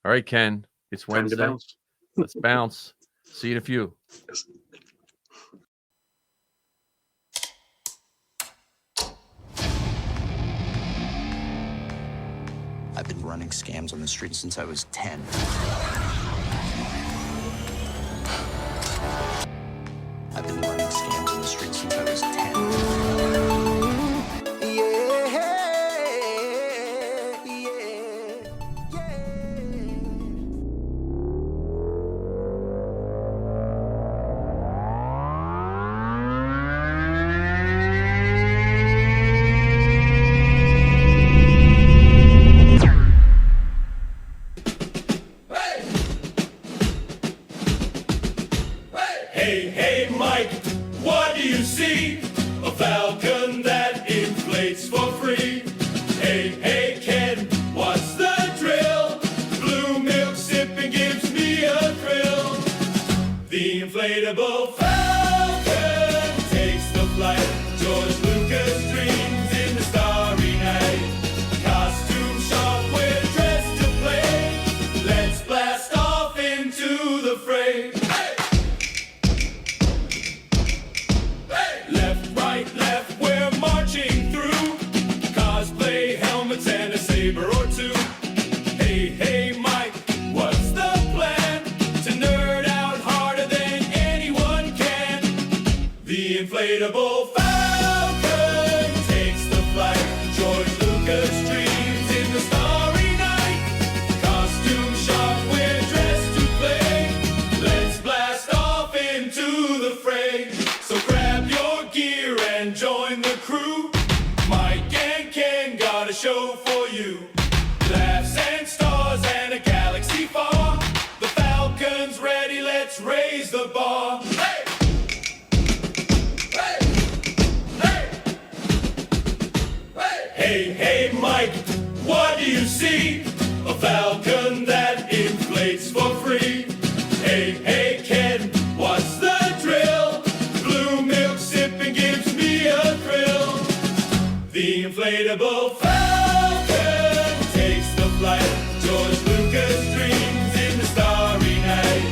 All right, Ken. It's Time to Wednesday. bounce. Let's bounce. See you in a few. Yes. I've been running scams on the street since I was 10. I've been running scams on the street since I was 10. Hey, Mike, what do you see? A Falcon that inflates for free. Hey, Ken, what's the drill? Blue milk sipping gives me a thrill. The inflatable Falcon takes the flight. George Lucas dreams in the starry night. Costume shop, we're dressed to play. Let's blast off into the fray. Left, right, left, we're marching through. Cosplay helmets and a saber or two. Hey, Mike, what's the plan? To nerd out harder than anyone can. The inflatable Falcon takes the flight. George Lucas dreams in the starry night. Costume shop, we're dressed to play. Let's blast off into the fray. So grab your gear and join the crew. Mike and Ken got a show for you. Laughs and stars and a galaxy far. The Falcon's ready, let's raise the bar. Hey! Hey, Mike, what do you see? A Falcon that inflates for free. Hey, Ken, what's the drill? Blue milk sipping gives me a thrill. The inflatable Falcon takes the flight. George Lucas dreams in the starry night.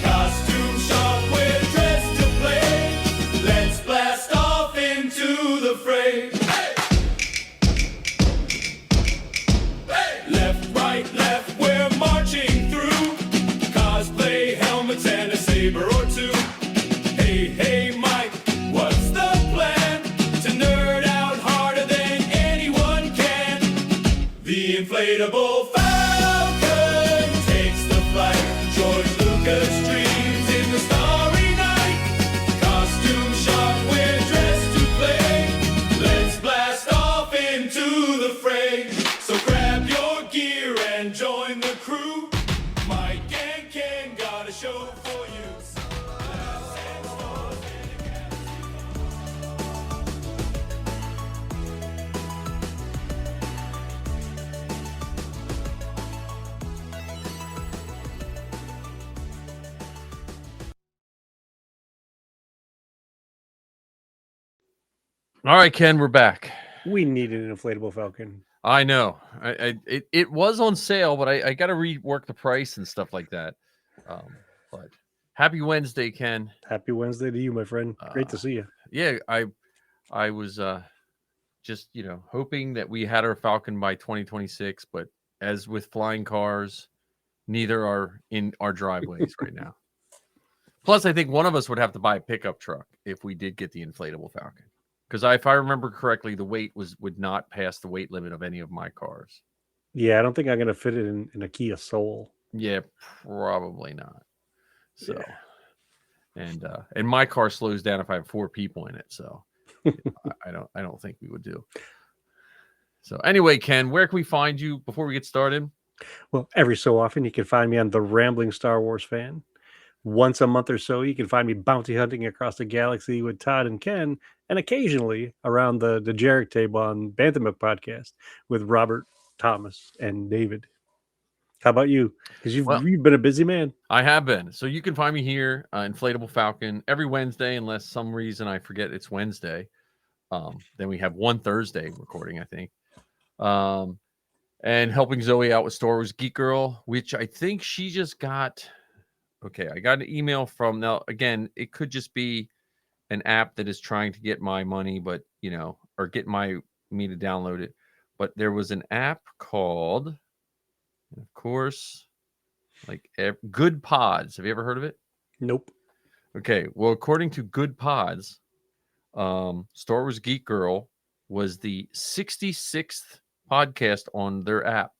Costume shop, we're dressed to play. Let's blast off into the fray. Left, right, left, we're marching through. Cosplay helmets and a saber or two. Hey, Mike, what's the plan? To nerd out harder than anyone can. The inflatable Falcon takes the flight. George Lucas dreams in the starry night. Costume shop, we're dressed to play. Let's blast off into the fray. So grab your gear and join the crew. Mike and Ken got a show for you. Laughs and stars and a galaxy. All right, Ken, we're back. We needed an inflatable Falcon. I know. It was on sale, but I got to rework the price and stuff like that. But happy Wednesday, Ken. Happy Wednesday to you, my friend. Great to see you. Yeah, I was just hoping that we had our Falcon by 2026, but as with flying cars, neither are in our driveways right now. Plus, I think one of us would have to buy a pickup truck if we did get the inflatable Falcon. Because if I remember correctly, the weight would not pass the weight limit of any of my cars. Yeah, I don't think I'm going to fit it in a Kia Soul. Yeah, probably not. So, Yeah. And my car slows down if I have 4 people in it. So, I don't think we would do. So, anyway, Ken, where can we find you before we get started? Well, every so often you can find me on The Rambling Star Wars Fan. Once a month or so, you can find me bounty hunting across the galaxy with Todd and Ken, and occasionally around the Jarek table on Banthamuk podcast with Robert, Thomas, and David. How about you? Because you've been a busy man. I have been. So you can find me here, Inflatable Falcon, every Wednesday, unless some reason I forget it's Wednesday. Then we have one Thursday recording, I think. and helping Zoe out with Star Wars Geek Girl, which I think she just got. Okay, I got an email from, now again, it could just be an app that is trying to get my money, but or get me to download it. But there was an app called, of course, like Good Pods. Have you ever heard of it? Nope. Okay, well, according to Good Pods, Star Wars Geek Girl was the 66th podcast on their app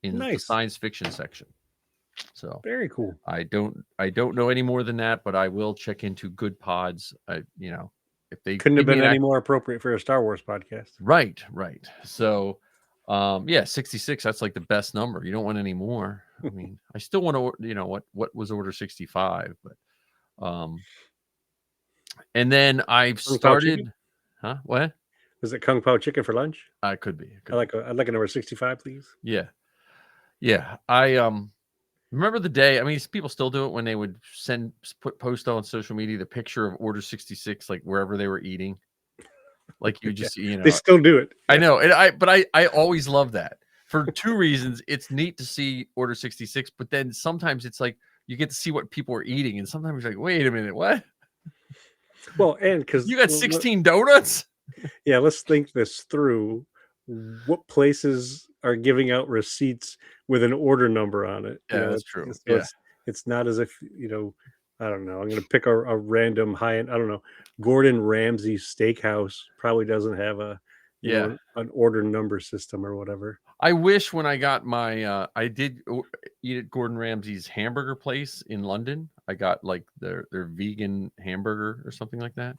in the Nice. science fiction section. So Very cool. I don't know any more than that, but I will check into Good Pods. If they Couldn't have give me been an any more appropriate for a Star Wars podcast. right. So, 66. That's like the best number. You don't want any more. I mean, I still want to, what was order 65, but and then I've Kung Pao started. chicken? Huh? What? Was it Kung Pao chicken for lunch? I could be. I'd like a number 65, please. Yeah. I remember the day. I mean, people still do it when they would post on social media the picture of Order 66, like wherever they were eating. Like you just, They still do it. I know, and I always love that for two reasons. It's neat to see Order 66, but then sometimes it's like you get to see what people are eating, and sometimes you're like, wait a minute, what? Well, and because You got 16 donuts? Yeah, let's think this through. What places are giving out receipts with an order number on it? Yeah, that's true. It's not as if, I don't know. I'm going to pick a random high-end, I don't know. Gordon Ramsay Steakhouse probably doesn't have an order number system or whatever. I wish when I got my, I did eat at Gordon Ramsay's hamburger place in London. I got like their vegan hamburger or something like that.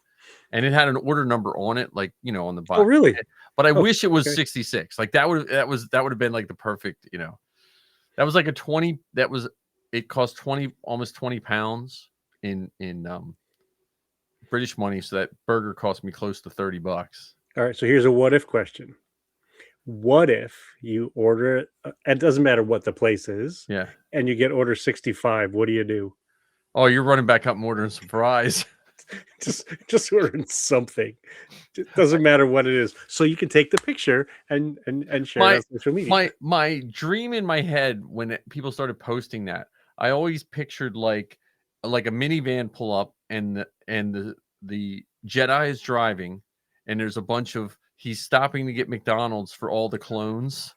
And it had an order number on it, like, on the bottom. Oh, really? But I wish it was okay. 66. Like that would have been like the perfect, that was like it cost almost 20 pounds in British money. So that burger cost me close to $30. All right. So here's a what if question. What if you order it? It doesn't matter what the place is. Yeah. And you get order 65. What do you do? Oh, you're running back up and ordering some fries. just ordering something. It doesn't matter what it is. So you can take the picture and share it on social media. My dream in my head when people started posting that, I always pictured like a minivan pull up and the Jedi is driving and there's a bunch of, he's stopping to get McDonald's for all the clones.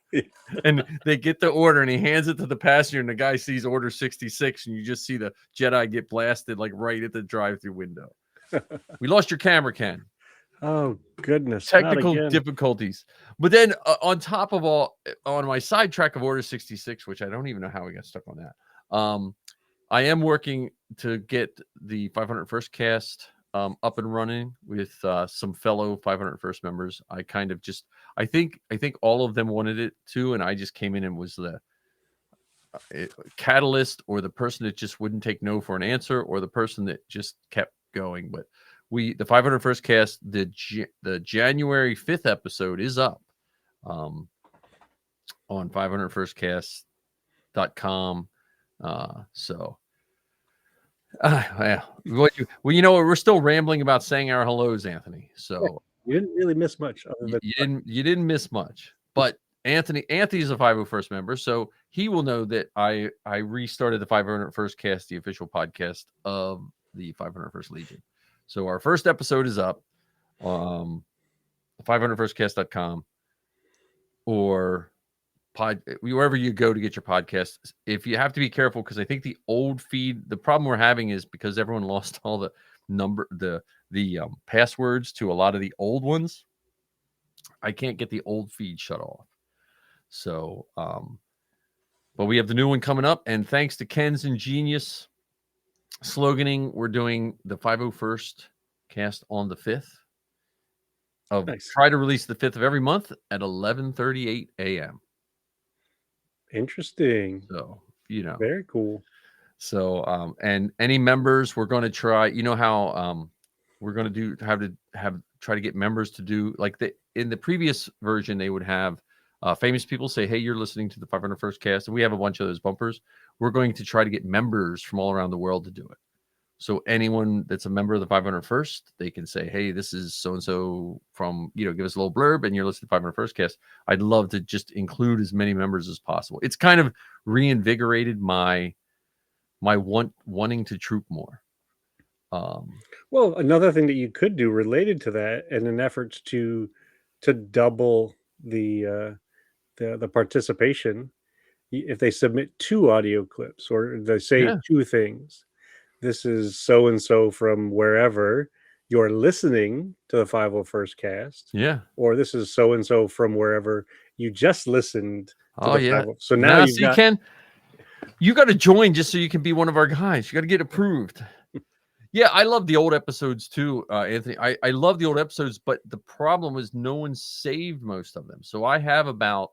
And they get the order and he hands it to the passenger and the guy sees order 66 and you just see the Jedi get blasted like right at the drive-through window. We lost your camera, Ken. Oh, goodness. Technical difficulties. But then on top of all, on my sidetrack of order 66, which I don't even know how we got stuck on that. I am working to get the 501st cast up and running with some fellow 501st members. I kind of just, I think all of them wanted it too, and I just came in and was the catalyst, or the person that just wouldn't take no for an answer, or the person that just kept going. But the 501st cast, the January 5th episode is up on 501stcast.com. So we're still rambling about saying our hellos, Anthony. So you didn't really miss much. Other than you didn't miss much. But Anthony's a 501st member, so he will know that I restarted the 501st cast, the official podcast of the 501st Legion. So our first episode is up, 501stcast.com or wherever you go to get your podcasts. If you have to be careful, because I think the old feed, the problem we're having is because everyone lost all the passwords to a lot of the old ones. I can't get the old feed shut off. So, but we have the new one coming up, and thanks to Ken's ingenious sloganing, we're doing the 501st cast on the 5th of nice. Try to release the 5th of every month at 11:38 a.m. Interesting. So, very cool. So, and any members, we're going to try, how we're going to try to get members to do, like in the previous version, they would have famous people say, hey, you're listening to the 501st cast. And we have a bunch of those bumpers. We're going to try to get members from all around the world to do it. So anyone that's a member of the 501st, they can say, hey, this is so-and-so from, give us a little blurb and you're listening to 501st cast. I'd love to just include as many members as possible. It's kind of reinvigorated my wanting to troop more. Well, another thing that you could do related to that, in an effort to double the participation, if they submit 2 audio clips or they say Yeah. 2 things, this is so and so from wherever you're listening to the 501st cast, Yeah. or this is so and so from wherever you just listened to Oh, the yeah. 50. So now you've got. Ken, you got to join just so you can be one of our guys. You got to get approved. Yeah, I love the old episodes too, Anthony. I love the old episodes, but the problem was no one saved most of them. So I have about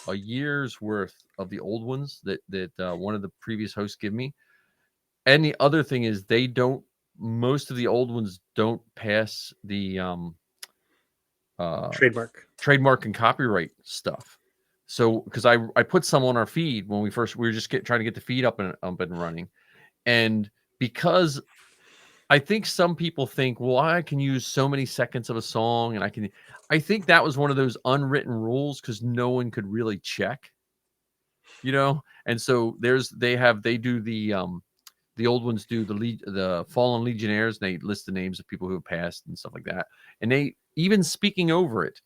a year's worth of the old ones that one of the previous hosts give me. And the other thing is most of the old ones don't pass the trademark and copyright stuff. So because I put some on our feed when we were just trying to get the feed up and running, and because I think some people think, well, I can use so many seconds of a song, and I think that was one of those unwritten rules because no one could really check, and so they do the old ones do the Fallen Legionnaires, and they list the names of people who have passed and stuff like that. And they, even speaking over it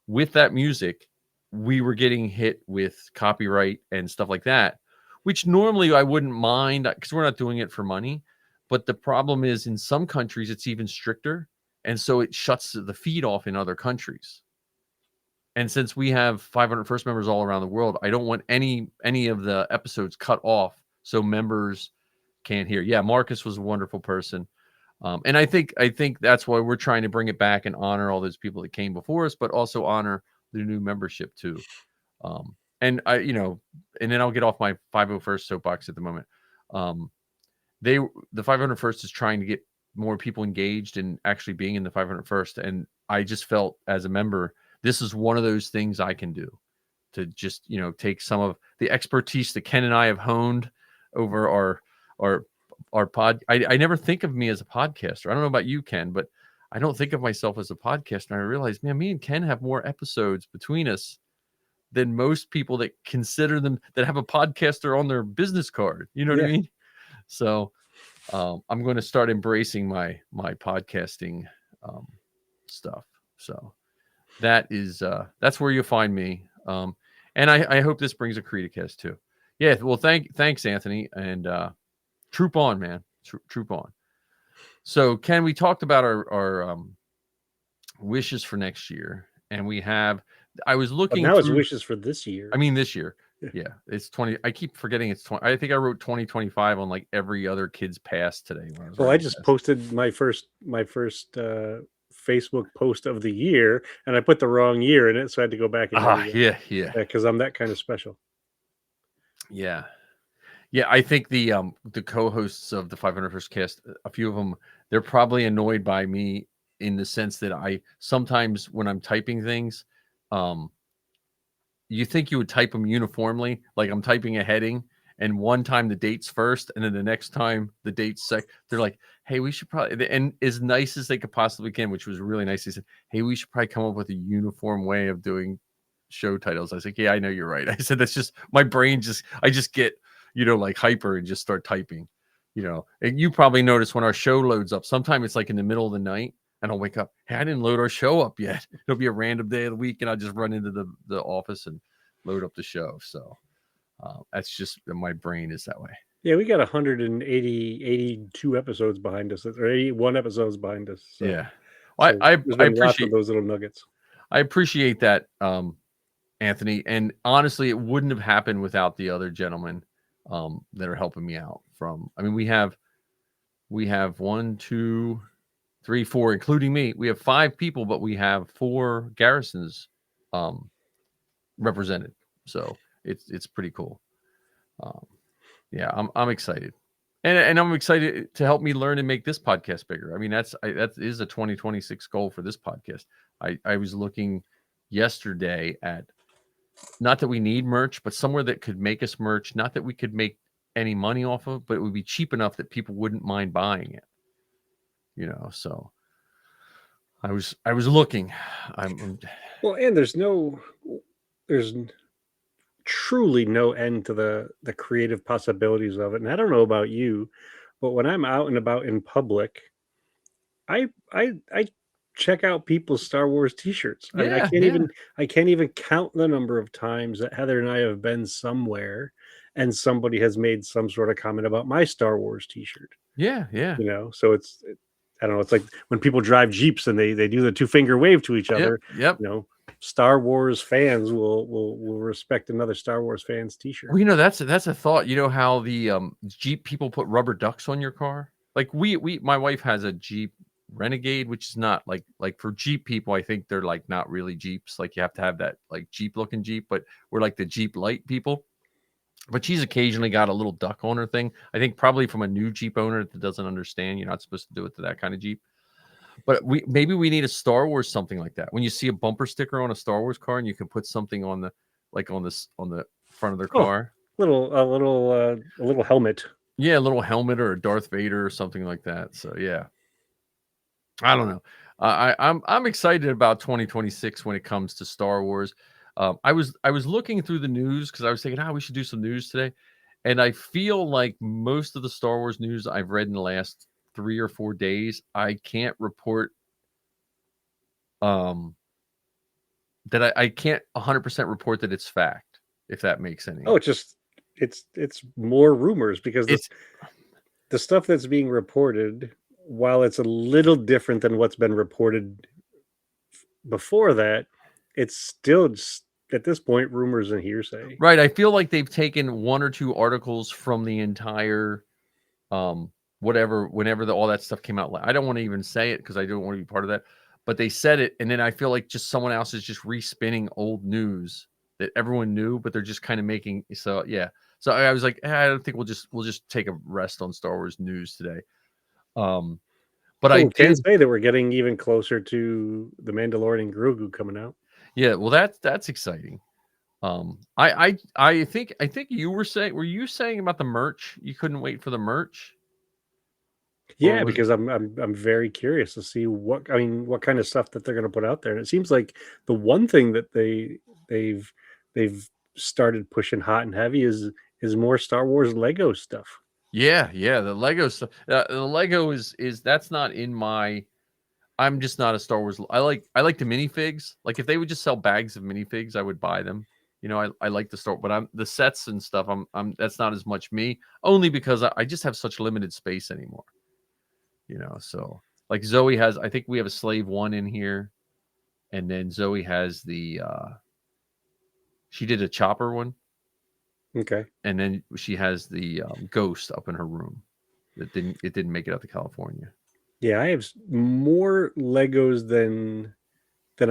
with that music, we were getting hit with copyright and stuff like that, which normally I wouldn't mind because we're not doing it for money. But the problem is in some countries, it's even stricter. And so it shuts the feed off in other countries. And since we have 501st members all around the world, I don't want any of the episodes cut off so members can't hear. Yeah, Marcus was a wonderful person. And I think that's why we're trying to bring it back and honor all those people that came before us, but also honor the new membership too. And and then I'll get off my 501st soapbox at the moment. The 501st is trying to get more people engaged in actually being in the 501st. And I just felt as a member, this is one of those things I can do to just, take some of the expertise that Ken and I have honed over our pod. I never think of me as a podcaster. I don't know about you, Ken, but I don't think of myself as a podcaster. And I realized, man, me and Ken have more episodes between us than most people that consider them that have a podcaster on their business card. You know what I mean? So I'm going to start embracing my podcasting stuff. So that's where you'll find me. And I hope this brings a Creedicast too. Yeah. Well, thanks, Anthony, and troop on, man. Troop on. So, Ken, we talked about our wishes for next year, and I was looking. But now it's wishes for this year. I mean, this year. Yeah, it's 20. I keep forgetting it's 20. I think I wrote 2025 on like every other kid's past today. I just posted my first Facebook post of the year, and I put the wrong year in it, so I had to go back and yeah, because I'm that kind of special. Yeah. I think the co-hosts of the 501st cast, a few of them, they're probably annoyed by me in the sense that I sometimes when I'm typing things, you think you would type them uniformly, like I'm typing a heading, and one time the date's first, and then the next time the date's second. They're like, "Hey, we should probably," and as nice as they could possibly can, which was really nice. They said, "Hey, we should probably come up with a uniform way of doing show titles." I was like, "Yeah, I know you're right." I said, "That's just my brain. I just get like hyper and just start typing." And you probably notice when our show loads up. Sometimes it's like in the middle of the night, and I'll wake up. Hey, I didn't load our show up yet. It'll be a random day of the week, and I'll just run into the office and load up the show. So that's just my brain is that way. Yeah, we got 82 episodes behind us, or 81 episodes behind us. So, yeah, well, I appreciate lots of those little nuggets. I appreciate that, Anthony. And honestly, it wouldn't have happened without the other gentlemen that are helping me out. We have 1, 2, 3, 4, including me. We have 5 people, but we have 4 garrisons represented. So it's pretty cool. Yeah, I'm excited, and I'm excited to help me learn and make this podcast bigger. I mean, that is a 2026 goal for this podcast. I was looking yesterday at, not that we need merch, but somewhere that could make us merch. Not that we could make any money off of, but it would be cheap enough that people wouldn't mind buying it. You know, so I was looking. I'm Well, and there's truly no end to the creative possibilities of it. And I don't know about you, but when I'm out and about in public, I check out people's Star Wars T-shirts. I mean, yeah, yeah, I can't even count the number of times that Heather and I have been somewhere, and somebody has made some sort of comment about my Star Wars T-shirt. yeah, yeah. You know, so I don't know. It's like when people drive Jeeps and they do the 2-finger wave to each Yep, other. yep. You know, Star Wars fans will respect another Star Wars fan's T-shirt. Well, you know, that's a thought. You know how the Jeep people put rubber ducks on your car? Like my wife has a Jeep Renegade, which is not like for Jeep people, I think they're like not really Jeeps. Like you have to have that like Jeep looking Jeep, but we're like the Jeep light people. But she's occasionally got a little duck on her thing. I think probably from a new Jeep owner that doesn't understand you're not supposed to do it to that kind of Jeep. But maybe we need a Star Wars something like that. When you see a bumper sticker on a Star Wars car, and you can put something on the front of their car. A little helmet. Yeah, a little helmet or a Darth Vader or something like that. So yeah, I don't know. I'm excited about 2026 when it comes to Star Wars. I was looking through the news because I was thinking, we should do some news today, and I feel like most of the Star Wars news I've read in the last 3 or 4 days, I can't report that I can't 100% report that it's fact, if that makes any. Oh, it's more rumors because the stuff that's being reported, while it's a little different than what's been reported before that, it's still just, at this point, rumors and hearsay. Right. I feel like they've taken 1 or 2 articles from the entire whenever all that stuff came out. I don't want to even say it because I don't want to be part of that. But they said it, and then I feel like just someone else is just respinning old news that everyone knew, but they're just kind of making. So yeah. So I was like, I don't think we'll just take a rest on Star Wars news today. But I can say that we're getting even closer to the Mandalorian and Grogu coming out. Yeah, well, that's exciting. I think were you saying about the merch? You couldn't wait for the merch? Yeah, because I'm very curious to see what kind of stuff that they're going to put out there. And it seems like the one thing that they've started pushing hot and heavy is more Star Wars Lego stuff. Yeah, the Lego stuff. The Lego is that's not in my. I'm just not a Star Wars. I like the minifigs. Like if they would just sell bags of minifigs, I would buy them. You know, I like the store, but I'm the sets and stuff. I'm that's not as much me. Only because I just have such limited space anymore. You know, so like Zoe has. I think we have a Slave 1 in here, and then Zoe has the. She did a Chopper one. Okay. And then she has the Ghost up in her room. It didn't make it out to California. Yeah, I have more Legos than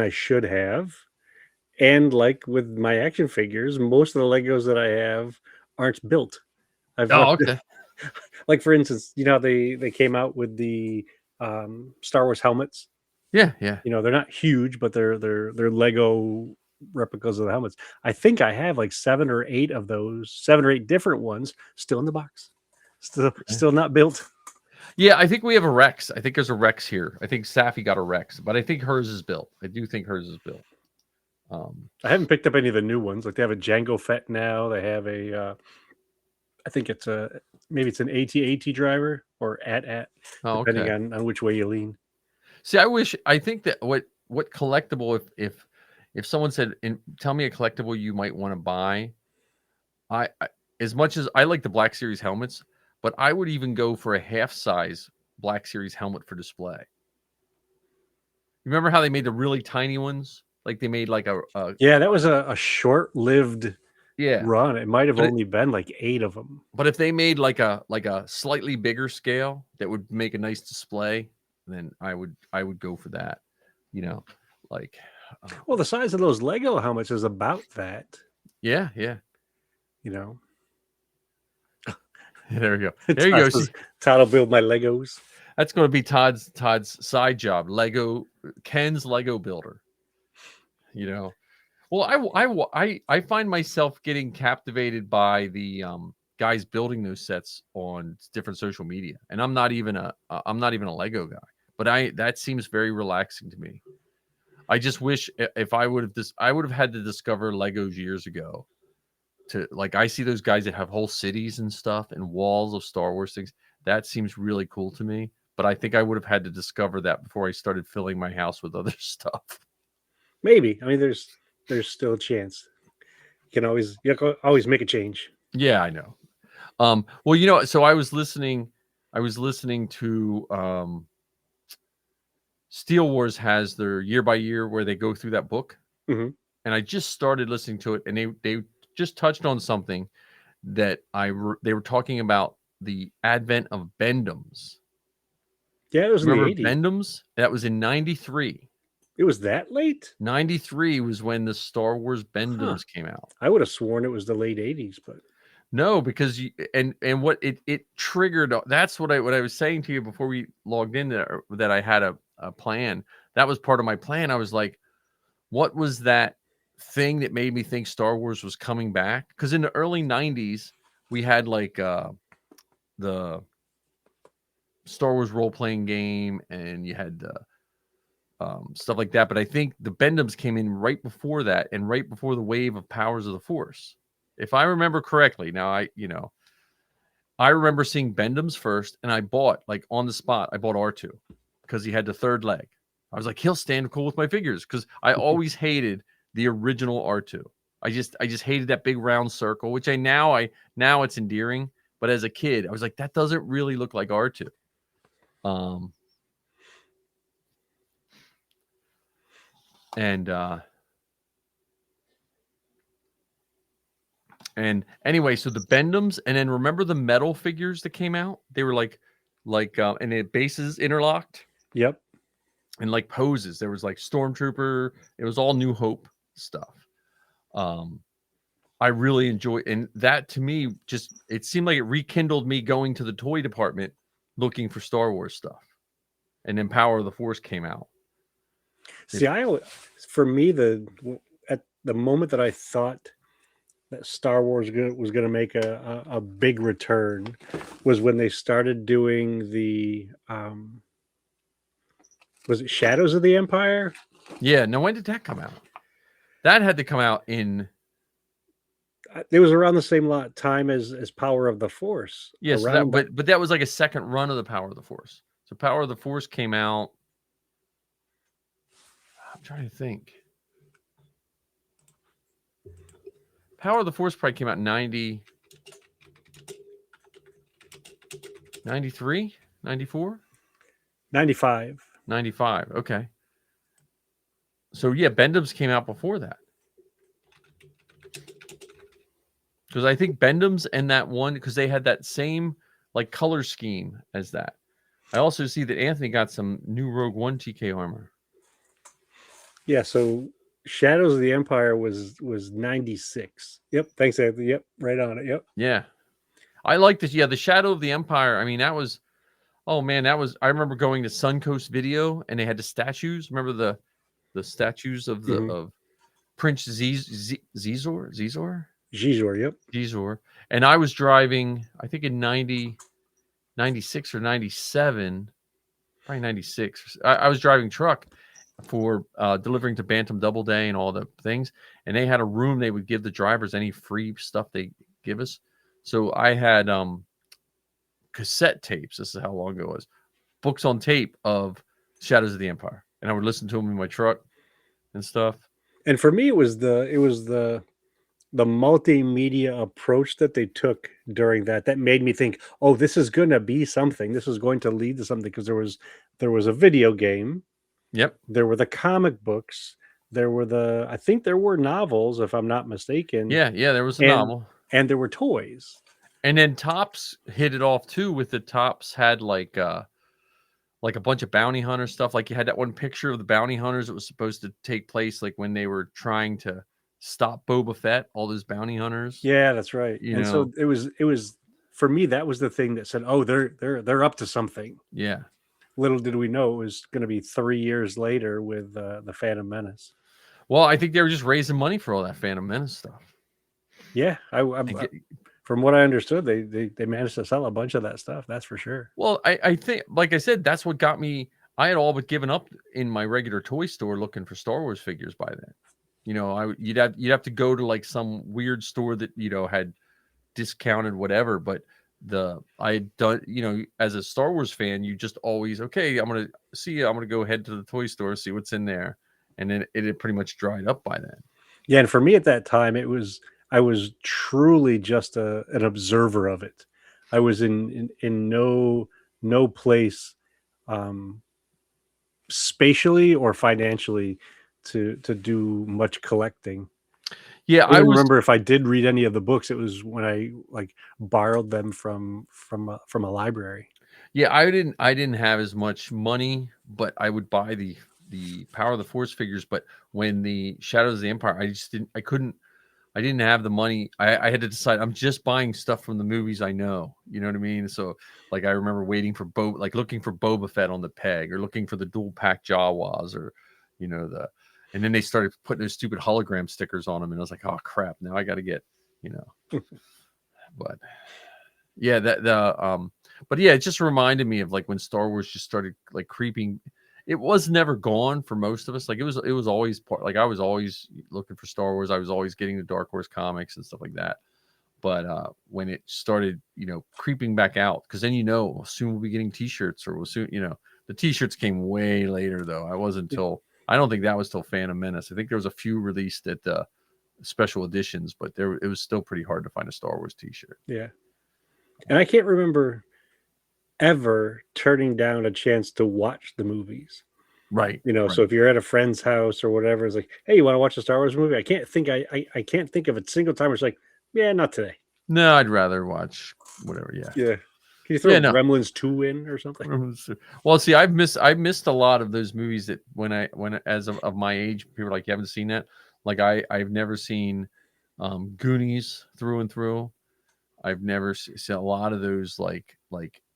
I should have. And like with my action figures, most of the Legos that I have aren't built. Okay. Like for instance, you know, they came out with the Star Wars helmets. Yeah. You know, they're not huge, but they're Lego replicas of the helmets. I think I have like 7 or 8 of those, 7 or 8 different ones still in the box. Still not built. Yeah, I think we have a Rex. I think there's a Rex here. I think Safi got a Rex, but I think hers is built. I do think hers is built. I haven't picked up any of the new ones. Like they have a Jango Fett now. They have a I think it's maybe it's an AT-AT driver or AT-AT, depending on which way you lean. See, I think that what collectible if someone said, tell me a collectible you might want to buy, I as much as I like the Black Series helmets, but I would even go for a half size Black Series helmet for display. Remember how they made the really tiny ones? Like they made like a yeah, that was a short-lived run. It might have only been like 8 of them. But if they made like a slightly bigger scale that would make a nice display, then I would go for that. You know, like well, the size of those Lego helmets is about that. Yeah. You know. There we go. There you go. Todd will build my Legos. That's going to be Todd's side job. Ken's Lego builder. You know, well, I find myself getting captivated by the guys building those sets on different social media, and I'm not even a Lego guy, but that seems very relaxing to me. I just wish if I would have had to discover Legos years ago. To like, I see those guys that have whole cities and stuff and walls of Star Wars things. That seems really cool to me. But I think I would have had to discover that before I started filling my house with other stuff. Maybe. I mean, there's still a chance. You can always make a change. Yeah, I know. Well, so I was listening to Steel Wars has their year by year where they go through that book. Mm-hmm. And I just started listening to it, and they just touched on something that they were talking about the advent of Bendums. Yeah, it was Remember in the 80s. Bendums? That was in 93. It was that late? 93 was when the Star Wars Bendums came out. I would have sworn it was the late 80s, but no, because what it triggered. That's what I was saying to you before we logged in that I had a plan. That was part of my plan. I was like, what was that thing that made me think Star Wars was coming back? Because in the early 90s, we had like the Star Wars role-playing game, and you had stuff like that. But I think the Bendums came in right before that, and right before the wave of Powers of the Force, if I remember correctly. Now I remember seeing Bendums first, and I bought, like, on the spot, I bought R2 because he had the third leg. I was like, he'll stand cool with my figures, because I always hated the original R2. I just hated that big round circle, which now it's endearing. But as a kid, I was like, that doesn't really look like R2. And anyway, so the Bendums, and then remember the metal figures that came out? They were like and the bases interlocked. Yep. And like poses. There was like Stormtrooper. It was all New Hope stuff. I really enjoy, and that to me it seemed like it rekindled me going to the toy department looking for Star Wars stuff. And then Power of the Force came out. See, for me, at the moment that I thought that Star Wars was going to make a big return was when they started doing the was it Shadows of the Empire? Yeah. Now, when did that come out? That had to come out in. It was around the same time as Power of the Force. Yes, but that was like a second run of the Power of the Force. So Power of the Force came out. I'm trying to think. Power of the Force probably came out in 93, 94? 95. 95. Okay. So yeah, Bendums came out before that. Because I think Bendums and that one, because they had that same like color scheme as that. I also see that Anthony got some new Rogue One TK armor. Yeah, so Shadows of the Empire was 96. Yep, thanks, Anthony. Yep, right on it. Yep. Yeah. I like this. Yeah, the Shadow of the Empire. I mean, that was, oh man, I remember going to Suncoast Video, and they had the statues. Remember the statues of the of Prince Zizor? Zizor, yep. Zizor. And I was driving, I think in 96 or 97, probably 96. I was driving truck for delivering to Bantam Doubleday and all the things. And they had a room they would give the drivers any free stuff they give us. So I had cassette tapes. This is how long ago it was. Books on tape of Shadows of the Empire. And I would listen to them in my truck and stuff. And for me, it was the multimedia approach that they took during that made me think, oh, this is going to be something. This is going to lead to something, because there was a video game. Yep. There were the comic books. I think there were novels, if I'm not mistaken. Yeah, there was a novel. And there were toys. And then Topps hit it off too, with the Topps had like a bunch of bounty hunter stuff. Like you had that one picture of the bounty hunters that was supposed to take place like when they were trying to stop Boba Fett, all those bounty hunters. Yeah, that's right. So it was for me, that was the thing that said, oh, they're up to something. Yeah. Little did we know it was going to be 3 years later with the Phantom Menace. Well, I think they were just raising money for all that Phantom Menace stuff. Yeah, from what I understood, they managed to sell a bunch of that stuff. That's for sure. Well, I think, like I said, that's what got me. I had all but given up in my regular toy store looking for Star Wars figures by then. You know, you'd have to go to like some weird store that, you know, had discounted whatever. But I had done, you know, as a Star Wars fan, you just always, okay, I'm gonna go head to the toy store, see what's in there, and then it had pretty much dried up by then. Yeah, and for me at that time, I was truly just an observer of it. I was in no place, um, spatially or financially to do much collecting. Yeah, I don't remember if I did read any of the books. It was when I like borrowed them from a library. Yeah, I didn't have as much money, but I would buy the Power of the Force figures. But when the Shadows of the Empire, I didn't have the money. I had to decide, I'm just buying stuff from the movies I know. You know what I mean? So like I remember waiting for looking for Boba Fett on the peg, or looking for the dual pack Jawas, or you know, and then they started putting those stupid hologram stickers on them, and I was like, oh crap, now I got to get, you know. But yeah, but yeah, it just reminded me of like when Star Wars just started like creeping. It was never gone for most of us. Like it was always part. Like I was always looking for Star Wars. I was always getting the Dark Horse comics and stuff like that. But when it started, you know, creeping back out, because then, you know, soon we'll be getting T-shirts, or we'll soon, you know, the T-shirts came way later though. I don't think that was till Phantom Menace. I think there was a few released at special editions, but it was still pretty hard to find a Star Wars T-shirt. Yeah, and I can't remember ever turning down a chance to watch the movies. Right. You know, right. so if you're at a friend's house or whatever, it's like, hey, you want to watch a Star Wars movie? I can't think of a single time where it's like, yeah, not today. No, I'd rather watch whatever. Yeah. Yeah. Can you throw Gremlins 2 in or something? Well, see, I missed a lot of those movies that when as of my age, people are like, you haven't seen that? Like I've never seen Goonies through and through. I've never seen a lot of those like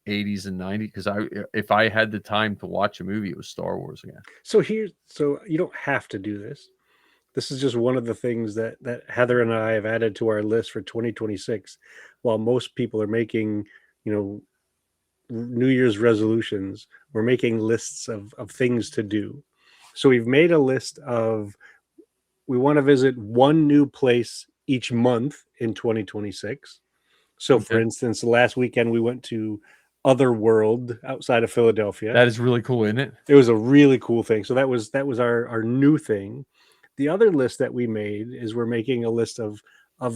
80s and 90s, because if I had the time to watch a movie, it was Star Wars again. So you don't have to do this. This is just one of the things that Heather and I have added to our list for 2026. While most people are making, you know, New Year's resolutions, we're making lists of things to do. So we've made a list of, we want to visit one new place each month in 2026. So Okay. for instance, last weekend we went to Otherworld outside of Philadelphia. That is really cool, isn't it? It was a really cool thing. So that was our new thing. The other list that we made is we're making a list of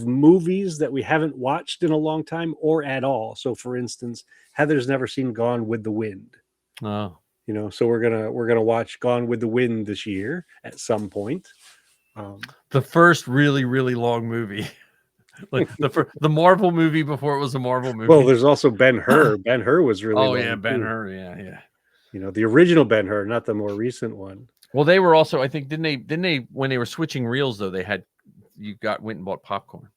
movies that we haven't watched in a long time or at all. So for instance, Heather's never seen Gone with the Wind. Oh. You know, so we're gonna watch Gone with the Wind this year at some point. The first really, really long movie. Like the Marvel movie before it was a Marvel movie. Well, there's also Ben-Hur. Ben-Hur was really long yeah, too. Ben-Hur, yeah. You know, the original Ben-Hur, not the more recent one. Well, they were also, I think, didn't they when they were switching reels though, went and bought popcorn.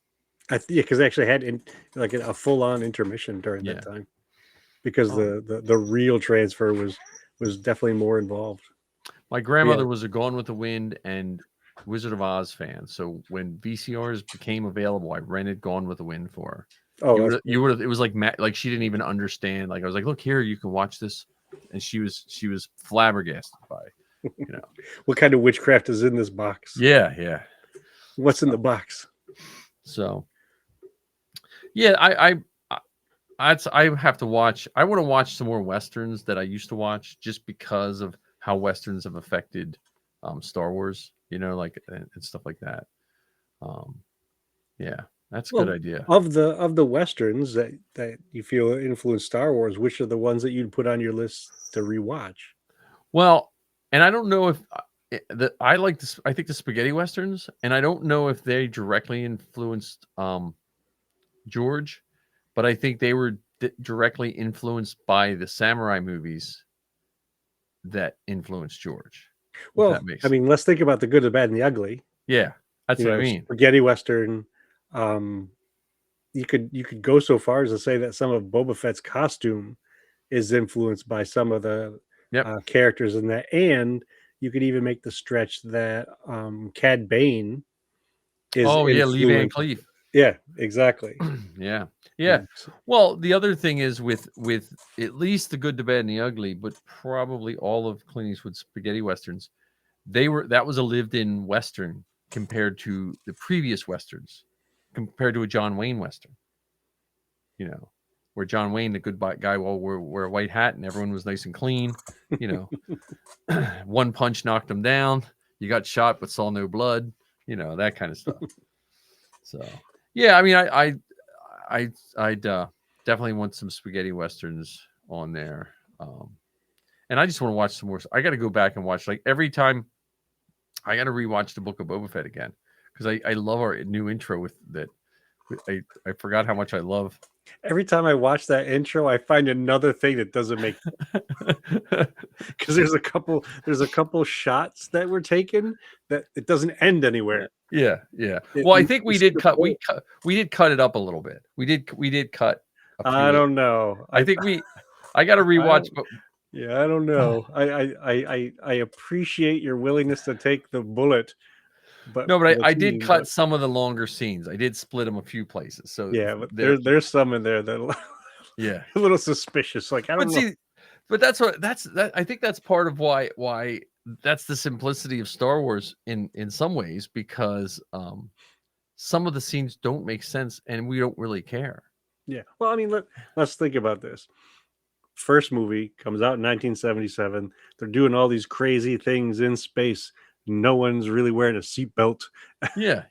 Yeah, because they actually had like a full-on intermission during that time, because the reel transfer was definitely more involved. My grandmother was a Gone with the Wind and Wizard of Oz fan, so when VCRs became available, I rented Gone with the Wind for her. Oh, you would have. It was like she didn't even understand. Like I was like, "Look here, you can watch this," and she was flabbergasted by, you know, what kind of witchcraft is in this box? Yeah. What's in the box? So, yeah, I have to watch. I want to watch some more westerns that I used to watch, just because of how westerns have affected Star Wars. You know, like and stuff like that. Yeah, that's a good idea. Of the westerns that you feel influenced Star Wars, which are the ones that you'd put on your list to rewatch? Well, and I don't know if I like this. I think the spaghetti westerns, and I don't know if they directly influenced George, but I think they were directly influenced by the samurai movies that influenced George. Well, I mean, let's think about the good, the bad, and the ugly. Yeah, that's what I mean. Spaghetti western. You could go so far as to say that some of Boba Fett's costume is influenced by some of the characters in that, and you could even make the stretch that Cad Bane is. Oh yeah, Lee Van Cleef. Yeah, exactly. Yeah. Yeah. Well, the other thing is with at least The Good, the Bad, and the Ugly, but probably all of Clint Eastwood's spaghetti westerns, that was a lived-in western compared to the previous westerns, compared to a John Wayne western. You know, where John Wayne, the good guy, will wear a white hat and everyone was nice and clean. You know, one punch knocked him down. You got shot but saw no blood. You know, that kind of stuff. So yeah, I mean, I'd definitely want some spaghetti westerns on there. And I just want to watch some more. I got to go back and watch, like, every time. I got to rewatch the Book of Boba Fett again because I love our new intro with that. I forgot how much I love. Every time I watch that intro, I find another thing that doesn't make because there's a couple shots that were taken that it doesn't end anywhere. Yeah. Well, I think we did cut it up a little bit. We did cut. I don't know. I think I got to rewatch. Yeah, I don't know. I appreciate your willingness to take the bullet, but no, but I did cut some of the longer scenes. I did split them a few places. So yeah, but there's some in there that yeah, a little suspicious. Like, I don't know. But that's I think that's part of why that's the simplicity of Star Wars in some ways, because some of the scenes don't make sense and we don't really care. Yeah. Well, I mean, let's think about this. First movie comes out in 1977. They're doing all these crazy things in space. No one's really wearing a seatbelt. Yeah.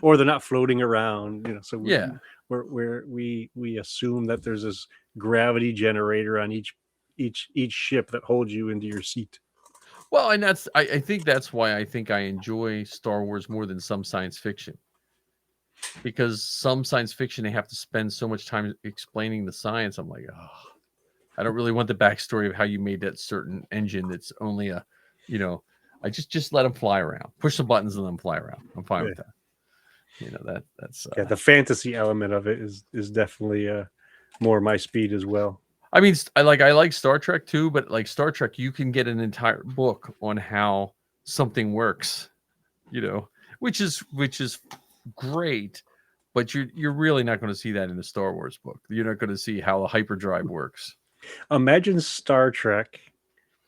Or they're not floating around. You know, so yeah, we assume that there's this gravity generator on each ship that holds you into your seat. Well, and I think that's why I think I enjoy Star Wars more than some science fiction. Because some science fiction, they have to spend so much time explaining the science. I'm like, oh, I don't really want the backstory of how you made that certain engine that's only a, you know, I just let them fly around, push some buttons and let them fly around. I'm fine with that. You know, that's the fantasy element of it is definitely more my speed as well. I mean, I like Star Trek too, but like Star Trek, you can get an entire book on how something works, you know, which is great, but you're really not going to see that in the Star Wars book. You're not going to see how a hyperdrive works. Imagine Star Trek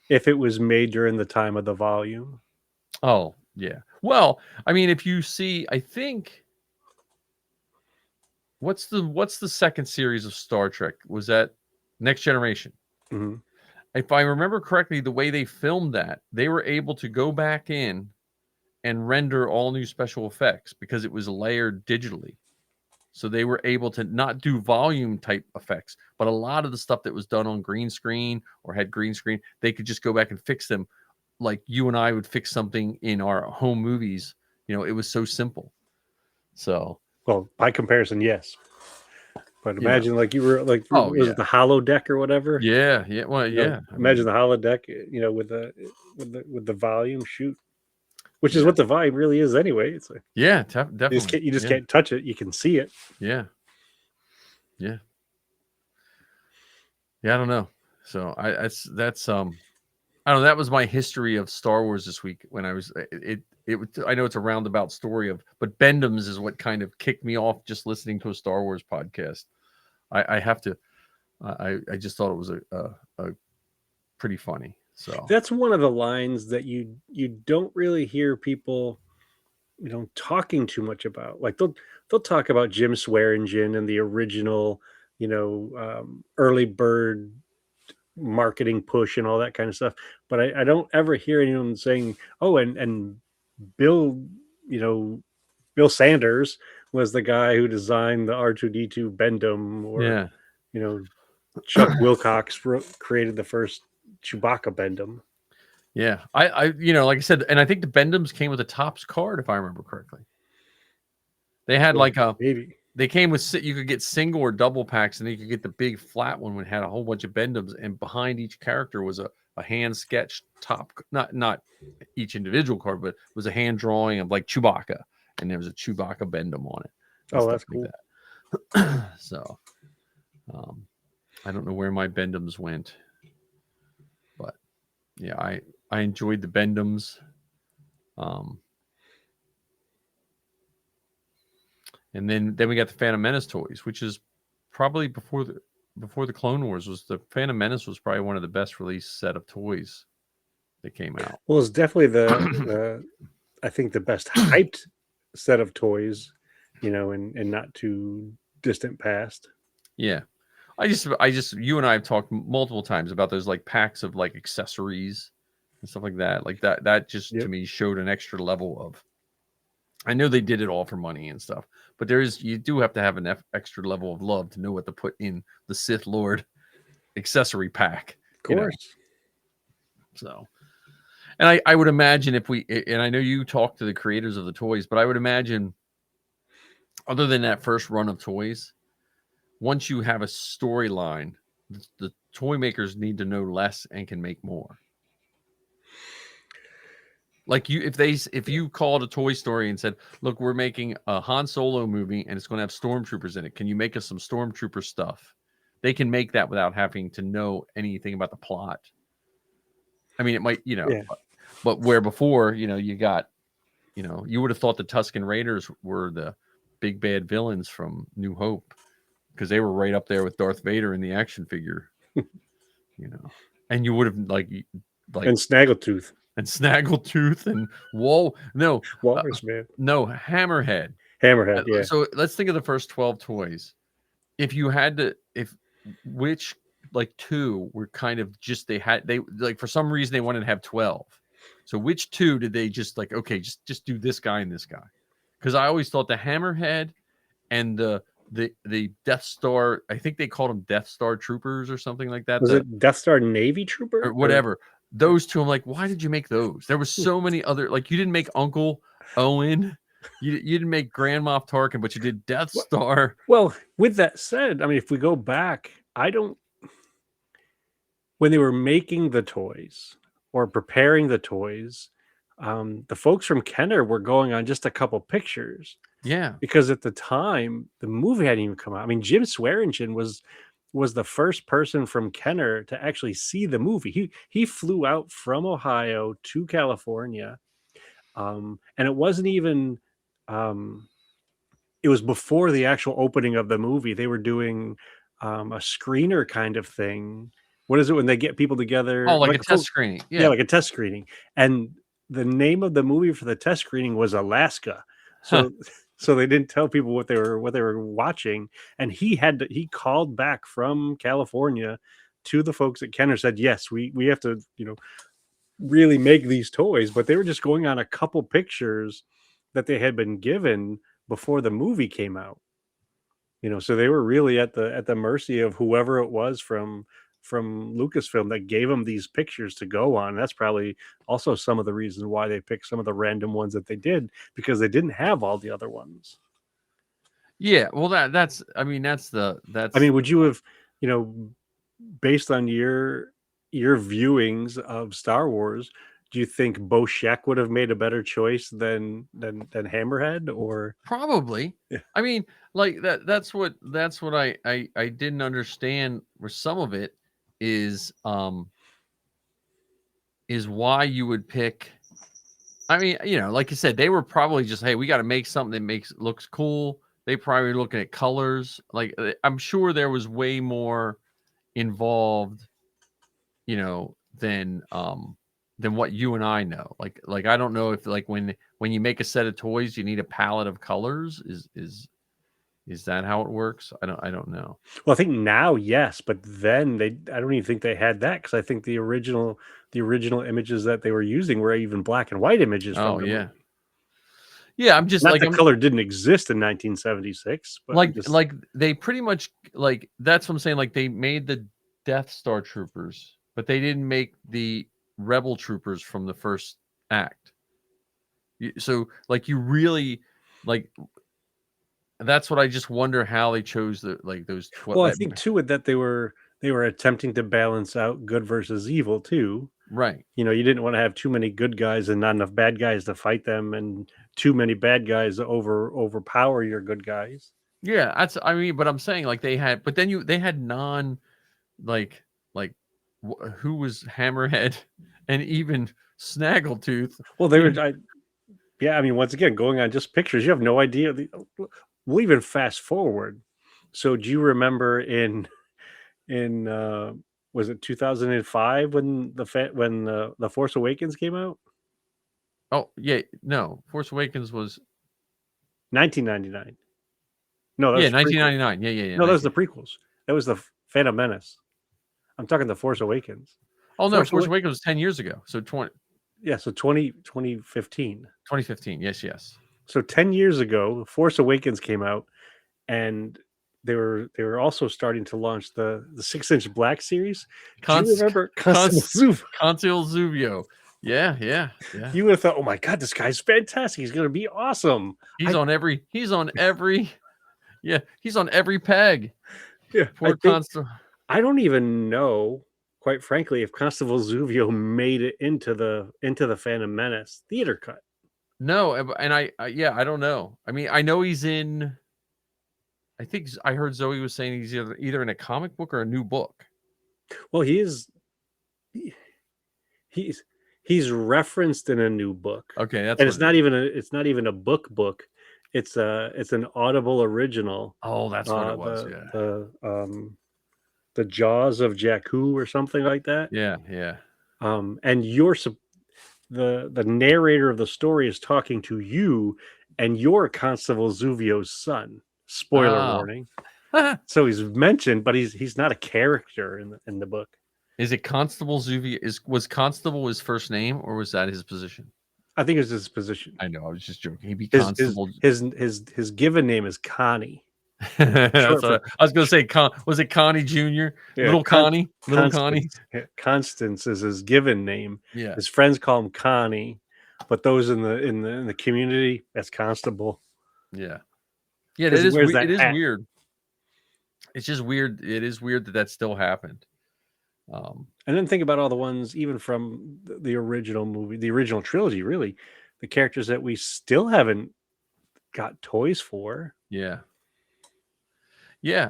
if it was made during the time of the volume. Oh, yeah. Well, I mean, if you see, I think what's the second series of Star Trek? Was that Next Generation? Mm-hmm. If I remember correctly, the way they filmed that, they were able to go back in and render all new special effects because it was layered digitally. So they were able to not do volume type effects, but a lot of the stuff that was done on green screen or had green screen, they could just go back and fix them like you and I would fix something in our home movies. You know, it was so simple. So, well, by comparison, yes. But imagine like you were like, was it the holodeck or whatever? Yeah. Well, yeah. Imagine the holodeck, you know, with the volume shoot. Which is what the volume really is anyway. It's like, yeah, definitely. You just can't touch it. You can see it. Yeah. I don't know. So I don't know. That was my history of Star Wars this week. When I was I know it's a roundabout story but Bendham's is what kind of kicked me off just listening to a Star Wars podcast. I have to. I just thought it was a pretty funny. So that's one of the lines that you don't really hear people, you know, talking too much about. Like they'll talk about Jim Swearingen and the original, you know, early bird marketing push and all that kind of stuff. But I don't ever hear anyone saying, oh, and Bill, you know, Bill Sanders was the guy who designed the R2D2 Bendham, or you know, Chuck Wilcox created the first Chewbacca Bendham. Yeah, I you know, like I said, and I think the Bendhams came with a Topps card, if I remember correctly. They had they came with, you could get single or double packs, and then you could get the big flat one had a whole bunch of Bendhams, and behind each character was a hand sketched top, not each individual card, but was a hand drawing of like Chewbacca, and there was a Chewbacca Bendham on it. Oh, that's cool. Like so, I don't know where my Bendhams went. But yeah, I enjoyed the Bendhams. And then we got the Phantom Menace toys, which is probably before the Clone Wars. Was the Phantom Menace was probably one of the best released set of toys that came out. Well, it's definitely the I think the best hyped set of toys, in not too distant past. Yeah. I just you and I have talked multiple times about those like packs of like accessories and stuff like that. Like that just to me showed an extra level of, I know they did it all for money and stuff, but you do have to have an extra level of love to know what to put in the Sith Lord accessory pack. Of course. So, and I would imagine and I know you talked to the creators of the toys, but I would imagine other than that first run of toys, once you have a storyline, the toy makers need to know less and can make more. Like if you called a Toy Story and said, "Look, we're making a Han Solo movie and it's going to have stormtroopers in it. Can you make us some stormtrooper stuff?" They can make that without having to know anything about the plot. I mean, it might, but where before, you got, you would have thought the Tusken Raiders were the big bad villains from New Hope, because they were right up there with Darth Vader in the action figure, and you would have like and Snaggletooth and Walrus Man. No, Hammerhead. Yeah. So let's think of the first 12 toys. If you had to, which like two were kind of just they like for some reason they wanted to have 12. So which two did they just like, okay, just do this guy and this guy? Because I always thought the Hammerhead and the Death Star, I think they called them Death Star Troopers or something like that. Was it Death Star Navy Trooper? Or whatever. Those two, I'm like, why did you make those? There were so many other, like you didn't make Uncle Owen. You didn't make Grand Moff Tarkin, but you did Death Star. Well, with that said, I mean, if we go back, when they were making the toys or preparing the toys, the folks from Kenner were going on just a couple pictures. Yeah. Because at the time, the movie hadn't even come out. I mean, Jim Swearingen was the first person from Kenner to actually see the movie. He flew out from Ohio to California. And it wasn't even it was before the actual opening of the movie. They were doing a screener kind of thing. What is it when they get people together? Oh, like a test screening. Yeah, like a test screening. And the name of the movie for the test screening was Alaska. So so they didn't tell people what they were watching. And he called back from California to the folks at Kenner, said, yes, we have to, really make these toys. But they were just going on a couple pictures that they had been given before the movie came out. So they were really at the mercy of whoever it was from Lucasfilm that gave them these pictures to go on. That's probably also some of the reasons why they picked some of the random ones that they did, because they didn't have all the other ones. Yeah, well, that's. I mean, would you have, based on your viewings of Star Wars, do you think Bo Sheck would have made a better choice than Hammerhead? Or probably. Yeah. I mean, like that's what I didn't understand, or some of it is why you would pick. I mean, like you said, they were probably just, hey, we got to make something that looks cool. They probably were looking at colors. Like, I'm sure there was way more involved, than what you and I know. Like I don't know if like when you make a set of toys, you need a palette of colors. Is that how it works? I don't know. Well, I think now, yes, but then I don't even think they had that, because I think the original images that they were using were even black and white images. Oh, yeah. Yeah, I'm just not like the color didn't exist in 1976, but like they pretty much, like, that's what I'm saying. Like, they made the Death Star Troopers, but they didn't make the Rebel Troopers from the first act. So, like, you really, like, that's what I just wonder how they chose those 12. Well, I think too with that they were attempting to balance out good versus evil too. Right. You didn't want to have too many good guys and not enough bad guys to fight them, and too many bad guys to overpower your good guys. Yeah, but I'm saying, like, they had non, like who was Hammerhead and even Snaggletooth. Well, they were. Yeah, I mean, once again, going on just pictures, you have no idea. we'll even fast forward. So do you remember in was it 2005 when the Force Awakens came out? Oh yeah, no. Force Awakens was 1999. No, yeah, that's the prequel. 1999. Yeah. No, that was the prequels. That was the Phantom Menace. I'm talking the Force Awakens. Oh no, Force Awa- Awakens was 10 years ago. So 2015. 2015. Yes. So 10 years ago, Force Awakens came out, and they were also starting to launch the 6-inch Black series. Do you remember Constable Zuvio? Constable Zuvio. Yeah. You would have thought, oh my god, this guy's fantastic. He's gonna be awesome. He's on every peg. Yeah, Poor Constable. I don't even know, quite frankly, if Constable Zuvio made it into the Phantom Menace theater cut. No, and I don't know. I mean, I know he's in. I think I heard Zoe was saying he's either in a comic book or a new book. Well, he's referenced in a new book. Okay, that's and it's not even a book. It's an Audible original. Oh, that's what it was. The Jaws of Jakku or something like that. Yeah. And the narrator of the story is talking to you, and you're Constable Zuvio's son. Spoiler warning. So he's mentioned, but he's not a character in the book. Is it Constable Zuvio? Was Constable his first name, or was that his position? I think it's his position. I know. I was just joking. He'd be Constable. His given name is Connie. That's what I was going to say. Was it Connie Jr.? Yeah, Little Connie? Little Constance. Connie? Constance is his given name. Yeah. His friends call him Connie, but those in the community, that's Constable. Yeah. Yeah, it is weird. It's just weird. It is weird that still happened. And then think about all the ones, even from the original movie, the original trilogy, really, the characters that we still haven't got toys for. Yeah.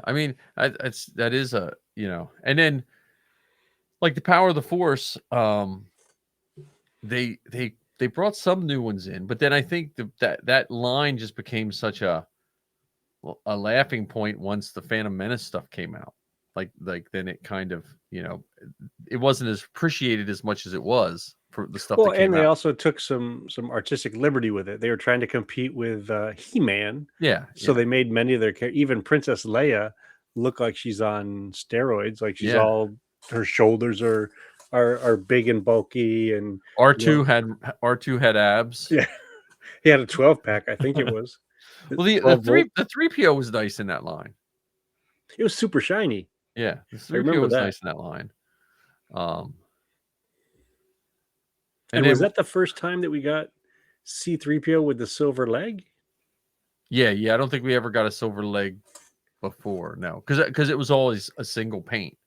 I mean, that is a, and then like the Power of the Force, they brought some new ones in, but then I think that line just became such a laughing point once the Phantom Menace stuff came out. Like then it kind of, it wasn't as appreciated as much as it was for the stuff that came and they out. also took some artistic liberty with it. They were trying to compete with He-Man. Yeah. So they made many of their even Princess Leia look like she's on steroids, like she's all, her shoulders are big and bulky, and R2 had abs. Yeah. He had a 12-pack, I think it was. Well, the 3PO was nice in that line. It was super shiny. Yeah, the 3PO was nice in that line. And was that the first time that we got C-3PO with the silver leg? Yeah. I don't think we ever got a silver leg before. No, because it was always a single paint.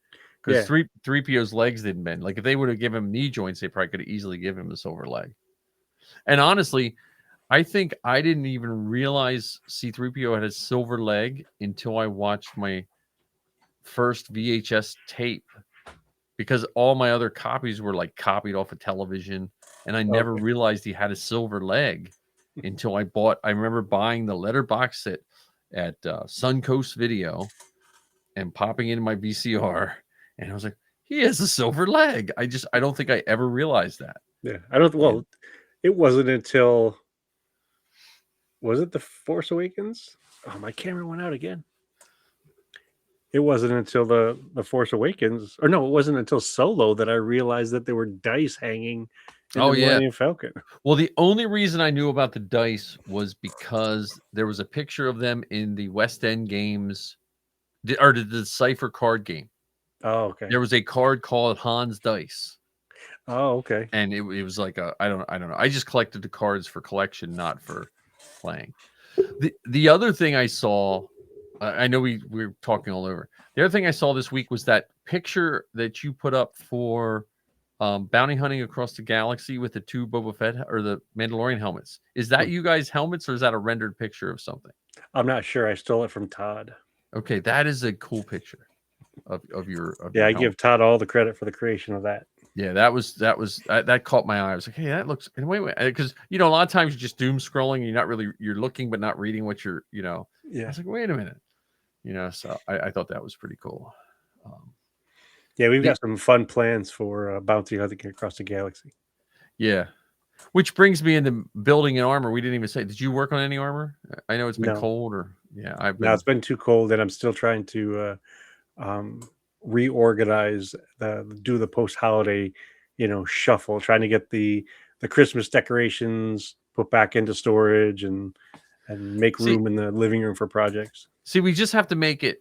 Because 3PO's legs didn't bend. Like if they would have given him knee joints, they probably could have easily given him a silver leg. And honestly, I think I didn't even realize C-3PO had a silver leg until I watched my first VHS tape, because all my other copies were like copied off of television, and I never realized he had a silver leg until I remember buying the letterbox set at Suncoast Video and popping into my VCR, and I was like, he has a silver leg. I don't think I ever realized that. Yeah, it wasn't until, was it The Force Awakens? Oh, my camera went out again. It wasn't until the Force Awakens, or no, it wasn't until Solo that I realized that there were dice hanging in the Millennium Falcon. Well, the only reason I knew about the dice was because there was a picture of them in the West End games, or the Decipher card game. Oh, okay. There was a card called Hans Dice. Oh, okay. And it was like I don't know. I just collected the cards for collection, not for playing. The other thing I saw, I know we're talking all over. The other thing I saw this week was that picture that you put up for Bounty Hunting Across the Galaxy with the two Boba Fett or the Mandalorian helmets. Is that you guys' helmets, or is that a rendered picture of something? I'm not sure. I stole it from Todd. Okay, that is a cool picture of your. I give Todd all the credit for the creation of that. Yeah, that caught my eye. I was like, hey, that looks. And wait, because a lot of times you're just doom scrolling. You're looking, but not reading what you're. I Yeah. was like, wait a minute. So I thought that was pretty cool. Yeah, we've The- got some fun plans for bounty hunting across the galaxy. Yeah. Which brings me into building an armor. We didn't even say, did you work on any armor? I know it's been No. cold I've Now been. it's been too cold, and I'm still trying to reorganize, do the post-holiday, shuffle, trying to get the Christmas decorations put back into storage and make See, room in the living room for projects. we just have to make it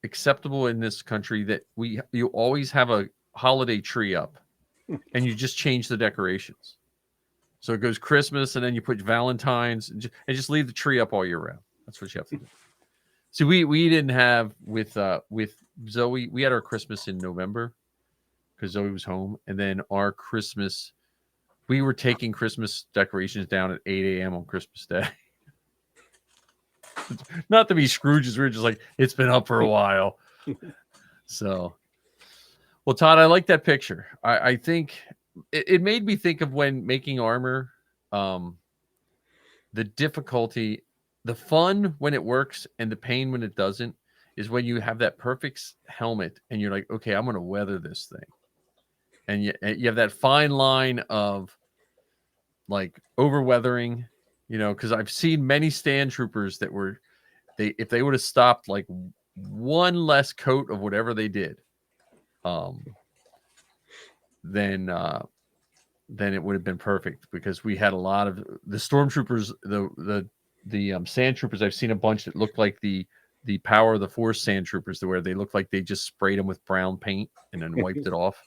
acceptable in this country that you always have a holiday tree up and you just change the decorations. So it goes Christmas and then you put Valentine's and just leave the tree up all year round. That's what you have to do. See, we didn't have with Zoe, we had our Christmas in November because Zoe was home, and then our Christmas, we were taking Christmas decorations down at 8 a.m. on Christmas Day. Not to be Scrooges, we were just like, it's been up for a while. So, well, Todd, I like that picture. I think it made me think of when making armor, the difficulty, the fun when it works and the pain when it doesn't is when you have that perfect helmet and you're like, okay, I'm going to weather this thing. And you have that fine line of like over weathering, because I've seen many stand troopers that were, if they would have stopped like one less coat of whatever they did, then it would have been perfect, because we had a lot of the stormtroopers, the sand troopers. I've seen a bunch that looked like the Power of the Force sand troopers, where they look like they just sprayed them with brown paint and then wiped it off.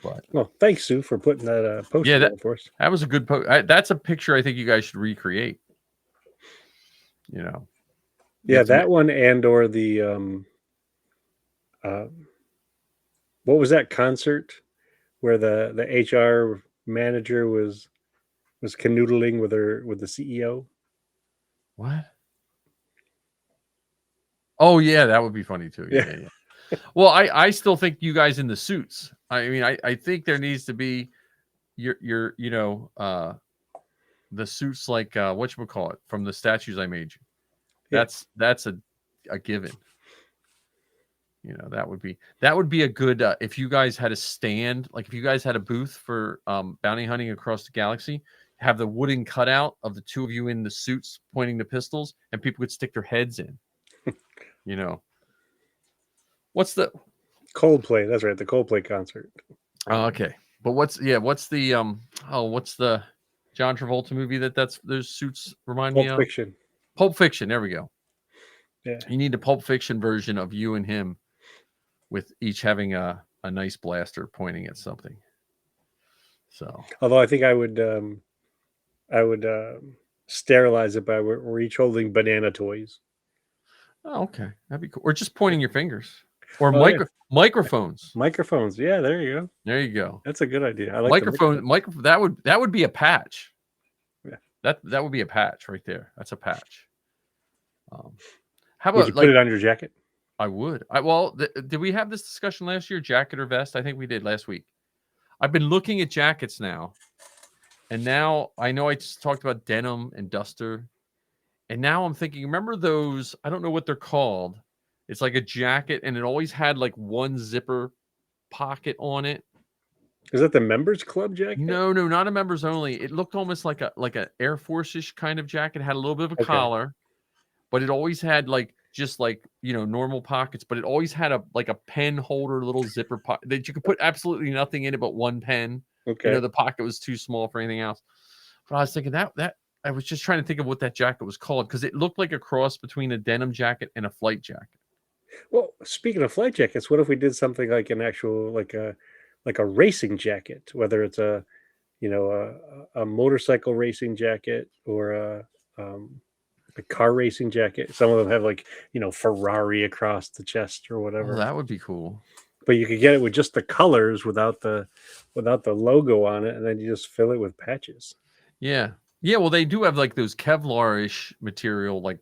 But well, thanks, Sue, for putting that post together for us. That was a good post. That's a picture I think you guys should recreate. Yeah, that one, and or the what was that concert where the HR manager was canoodling with the CEO? What? Oh yeah, that would be funny too. Yeah. Well, I still think you guys in the suits. I mean, I think there needs to be your the suits like whatchamacallit from the statues I made you. That's a given. That would be a good if you guys had a stand, like if you guys had a booth for bounty hunting across the galaxy, have the wooden cutout of the two of you in the suits pointing the pistols, and people could stick their heads in. What's the Coldplay? That's right, the Coldplay concert. Oh, okay. But what's the John Travolta movie that's those suits remind me of? Pulp Fiction. Pulp Fiction. There we go. Yeah. You need a Pulp Fiction version of you and him, with each having a nice blaster pointing at something. So, although I think I would sterilize it by we're each holding banana toys. Oh, okay, that'd be cool. Or just pointing your fingers, or microphones. Microphones. Yeah, there you go. There you go. That's a good idea. I like microphone. That would be a patch. Yeah. That would be a patch right there. That's a patch. How about would you put it on your jacket? I would. Did we have this discussion last year? Jacket or vest? I think we did last week. I've been looking at jackets now, and now I know I just talked about denim and duster, and now I'm thinking, remember those? I don't know what they're called. It's like a jacket, and it always had like one zipper pocket on it. Is that the members club jacket? No, not a members only. It looked almost like a Air Force-ish kind of jacket. It had a little bit of a collar, but it always had just normal pockets, but it always had a pen holder, little zipper pocket that you could put absolutely nothing in it but one pen. Okay. The pocket was too small for anything else. But I was thinking that I was just trying to think of what that jacket was called, because it looked like a cross between a denim jacket and a flight jacket. Well, speaking of flight jackets, what if we did something like an actual like a racing jacket, whether it's a motorcycle racing jacket or a car racing jacket. Some of them have Ferrari across the chest or whatever. Oh, that would be cool. But you could get it with just the colors without the logo on it, and then you just fill it with patches. Yeah. Well, they do have those Kevlar-ish material, like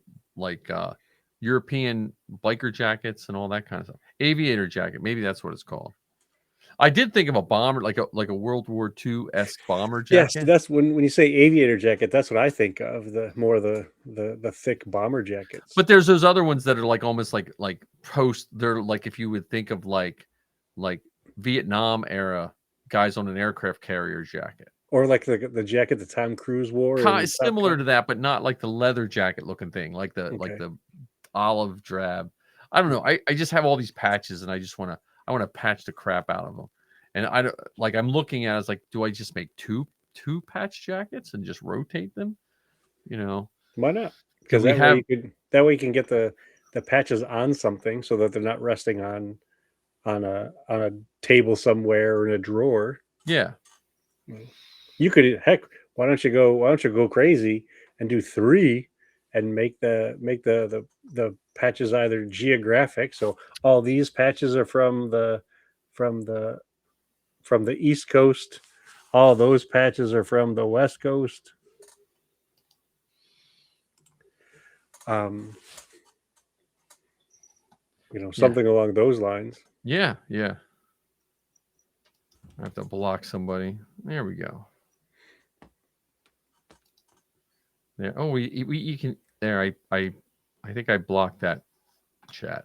European biker jackets and all that kind of stuff. Aviator jacket, maybe that's what it's called. I did think of a bomber, like a World War II-esque bomber Yes, jacket. that's when you say aviator jacket, that's what I think of, the thick bomber jackets. But there's those other ones that are like almost like post. They're like if you would think of like Vietnam era guys on an aircraft carrier jacket. Or like the jacket that Tom Cruise wore in Top Similar Gun. to that, but not like the leather jacket looking thing, like the Okay. olive drab. I don't know. I just have all these patches, and I want to patch the crap out of them. And I don't like. I'm looking at it, it's like, do I just make two patch jackets and just rotate them? You know, Why not? do Because we have? that way you can get the patches on something so that they're not resting on a table somewhere or in a drawer. Yeah, You could why don't you go crazy and do 3 and make the patches either geographic, so all these patches are from the East Coast, all those patches are from the West Coast. Something along those lines. yeah. I have to block somebody. There we go. There. Oh, you can. There. I think I blocked that chat.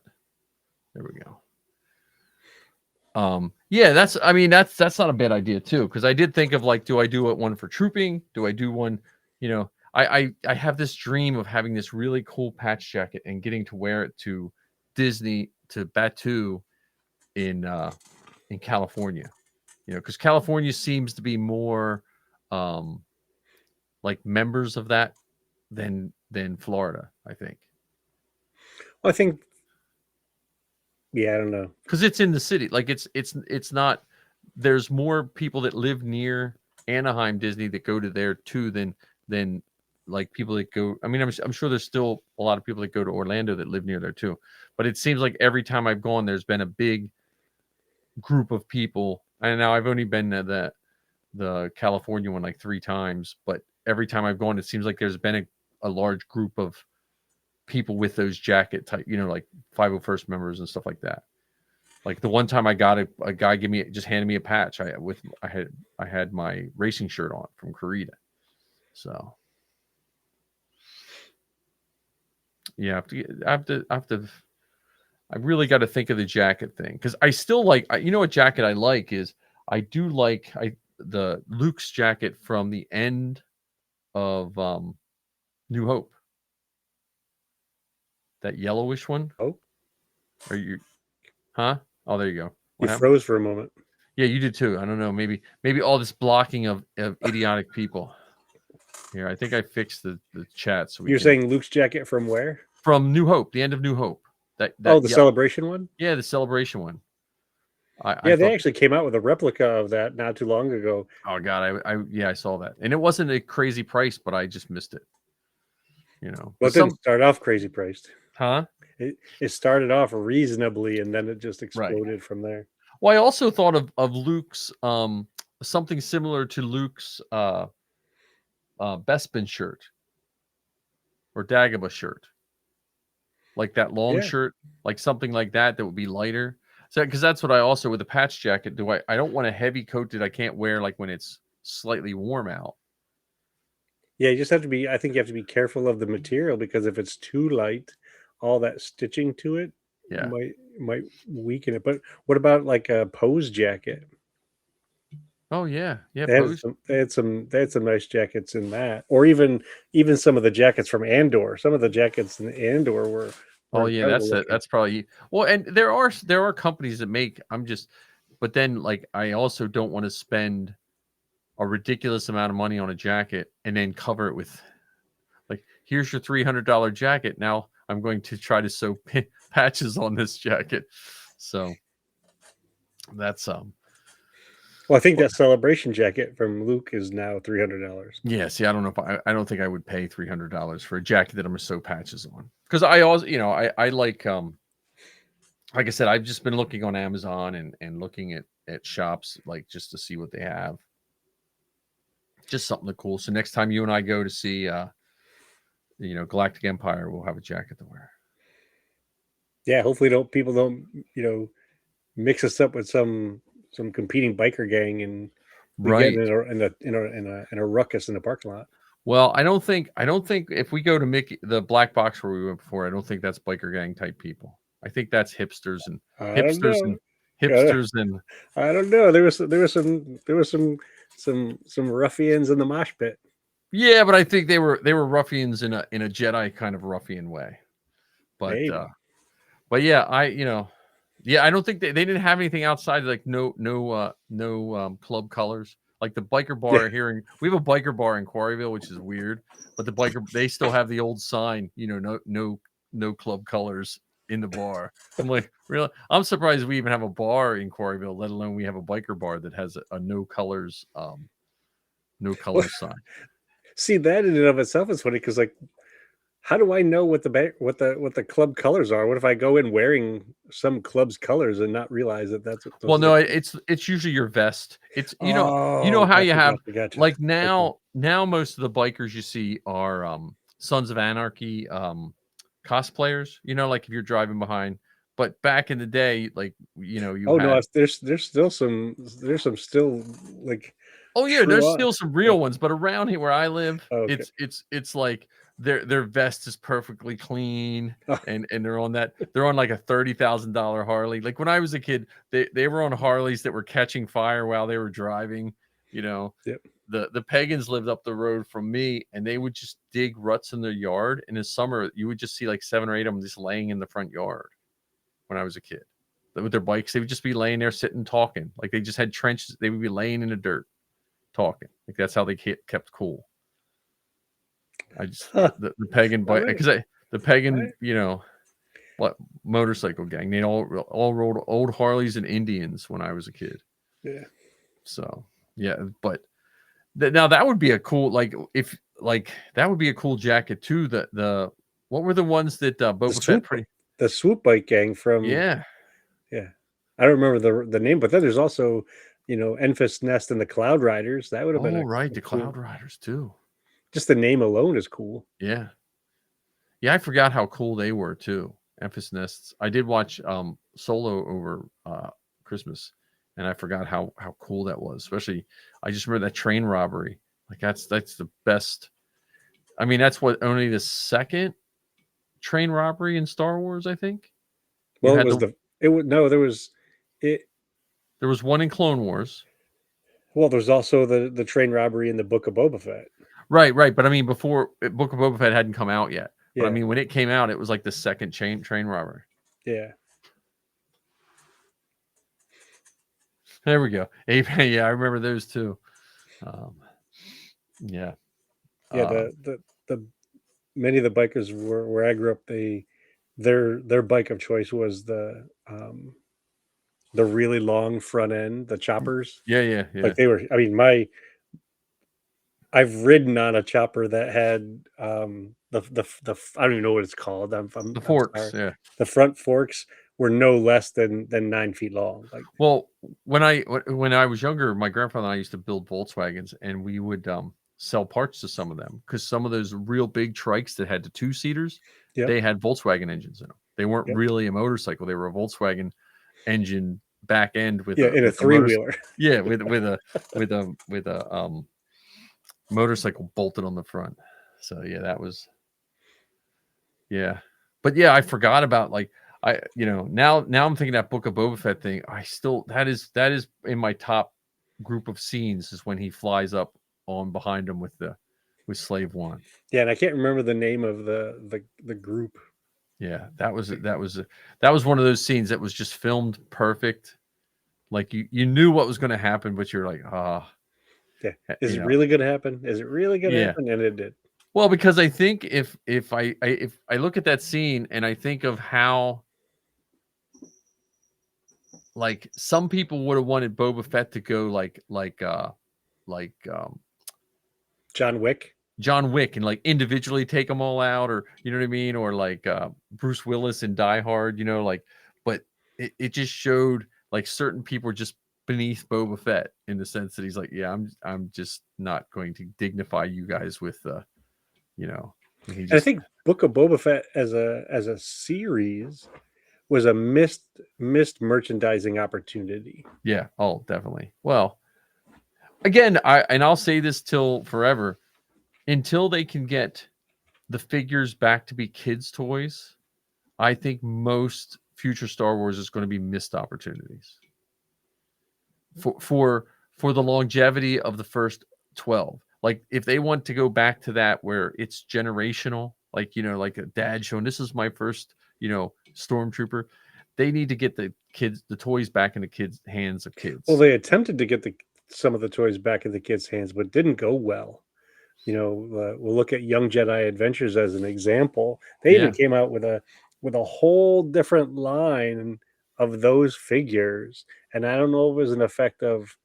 There we go. Yeah, that's not a bad idea too, because I did think of like, do I do one for trooping? Do I do one, I have this dream of having this really cool patch jacket and getting to wear it to Disney, to Batu in California, because California seems to be more like members of that than Florida, I think. Well, I think, yeah, I don't know, because it's in the city. Like it's not. There's more people that live near Anaheim Disney that go to there too than like people that go. I mean, I'm sure there's still a lot of people that go to Orlando that live near there too. But it seems like every time I've gone, there's been a big group of people. And now I've only been to the California one like 3 times, but every time I've gone, it seems like there's been a large group of people with those jacket type, like 501st members and stuff like that. Like the one time I got a guy handed me a patch. I had my racing shirt on from Corita. So yeah, I really got to think of the jacket thing, because I still like, what jacket I like is, I do like the Luke's jacket from the end of New Hope. That yellowish one. Oh, are you? Huh? Oh, there you go. You froze for a moment. Yeah, you did too. I don't know. Maybe all this blocking of idiotic people. Here, I think I fixed the chat. So you're saying Luke's jacket from where? From New Hope, the end of New Hope. The celebration one. Yeah, the celebration one. They actually came out with a replica of that not too long ago. Oh God, I saw that, and it wasn't a crazy price, but I just missed it. Well, it didn't start off crazy priced. Huh? It started off reasonably, and then it just exploded from there. Well, I also thought of Luke's something similar to Luke's Bespin shirt or Dagobah shirt, like that long shirt, like something like that would be lighter. So, because that's what I also, with the patch jacket, I don't want a heavy coat that I can't wear like when it's slightly warm out. Yeah, you just have to be. I think you have to be careful of the material, because if it's too light, all that stitching to it might weaken it. But what about like a Pose jacket? Oh yeah. They had some nice jackets in that, or even some of the jackets from Andor. Some of the jackets in Andor were. Oh yeah, that's probably well. And there are companies that make. But then like I also don't want to spend a ridiculous amount of money on a jacket and then cover it with, like, here's your $300 jacket. Now I'm going to try to sew patches on this jacket. So that's Well, I think that celebration jacket from Luke is now $300. Yeah, see, I don't know if I don't think I would pay $300 for a jacket that I'm going to sew patches on, because I also, I like I said, I've just been looking on Amazon and looking at shops, like, just to see what they have. Just something cool. So next time you and I go to see, Galactic Empire, we'll have a jacket to wear. Yeah, hopefully people don't, mix us up with some some competing biker gang, and we Right. get in a ruckus in the parking lot. Well, I don't think if we go to Mickey, the black box where we went before, I don't think that's biker gang type people. I think that's hipsters and I don't know. hipsters and I don't know. There was some ruffians in the mosh pit. yeah, but I think they were ruffians in a Jedi kind of ruffian way. But Maybe. but yeah, I don't think they didn't have anything outside, like no club colors. Like the biker bar here, we have a biker bar in Quarryville, which is weird, but they still have the old sign, no club colors in the bar. I'm like, really? I'm surprised we even have a bar in Quarryville, let alone we have a biker bar that has a no colors sign. See, that in and of itself is funny because, like, how do I know what the club colors are? What if I go in wearing some club's colors and not realize that that's what? Well, no, it's usually your vest. It's you know how you have gotcha. like now most of the bikers you see are Sons of Anarchy cosplayers. Like if you're driving behind. But back in the day, like no, there's still some still like. Oh yeah, there's still some real ones, but around here where I live, okay. it's like their vest is perfectly clean, Oh. and they're on like a $30,000 Harley. Like when I was a kid, they were on Harleys that were catching fire while they were driving. Yep. The pagans lived up the road from me, and they would just dig ruts in their yard. In the summer, you would just see like 7 or 8 of them just laying in the front yard. When I was a kid, with their bikes, they would just be laying there, sitting, talking. Like they just had trenches. They would be laying in the dirt, talking. Like that's how they kept cool. I just the pagan bike because the pagan what motorcycle gang, they all rode old Harleys and Indians when I was a kid. Yeah. So yeah, but now that would be a cool that would be a cool jacket too. The what were the ones that Boba Fett the swoop bike gang from yeah. I don't remember the name, but then there's also Enfys Nest and the Cloud Riders. That would have been the Cloud Riders too. Just the name alone is cool. Yeah, I forgot how cool they were too. Enfys Nests. I did watch Solo over Christmas, and I forgot how cool that was. Especially, I just remember that train robbery. Like that's the best. I mean, that's only the second train robbery in Star Wars, I think. Well, there was one in Clone Wars. Well, there's also the train robbery in the Book of Boba Fett. Right. But I mean, before Book of Boba Fett hadn't come out yet. Yeah. But I mean, when it came out, it was like the second train robbery. Yeah. There we go. Yeah, I remember those too. Yeah. Yeah. The many of the bikers where I grew up, their bike of choice was the really long front end, the choppers. Yeah. Like they were. I mean, I've ridden on a chopper that had the I don't even know what it's called. The forks. Yeah. The front forks were no less than 9 feet long. Like, well, when I was younger, my grandfather and I used to build Volkswagens, and we would sell parts to some of them because some of those real big trikes that had the 2-seaters, they had Volkswagen engines in them. They weren't really a motorcycle; they were a Volkswagen engine back end with in a 3-wheeler. Yeah, with a motorcycle bolted on the front. So yeah, that was but yeah, I forgot about now I'm thinking that Book of Boba Fett thing. That is in my top group of scenes is when he flies up on behind him with Slave One. Yeah, and I can't remember the name of the group. Yeah, that was one of those scenes that was just filmed perfect. Like you knew what was going to happen, but you're like, yeah, is it really going to happen? Is it really going to happen? And it did. Well, because I think if I look at that scene and I think of how like some people would have wanted Boba Fett to go like John Wick and like individually take them all out, or you know what I mean, or like Bruce Willis in Die Hard, but it just showed like certain people were just beneath Boba Fett in the sense that he's like, yeah, I'm just not going to dignify you guys with I think Book of Boba Fett as a series was a missed merchandising opportunity. Yeah. Oh, definitely. Well, again, I'll say this till forever, until they can get the figures back to be kids' toys. I think most future Star Wars is going to be missed opportunities for the longevity of the first 12. Like if they want to go back to that where it's generational, like like a dad showing this is my first, stormtrooper, they need to get the toys back in the kids' hands of kids. Well, they attempted to get some of the toys back in the kids' hands, but didn't go well. We'll look at Young Jedi Adventures as an example. They even came out with a whole different line of those figures, and I don't know if it was an effect of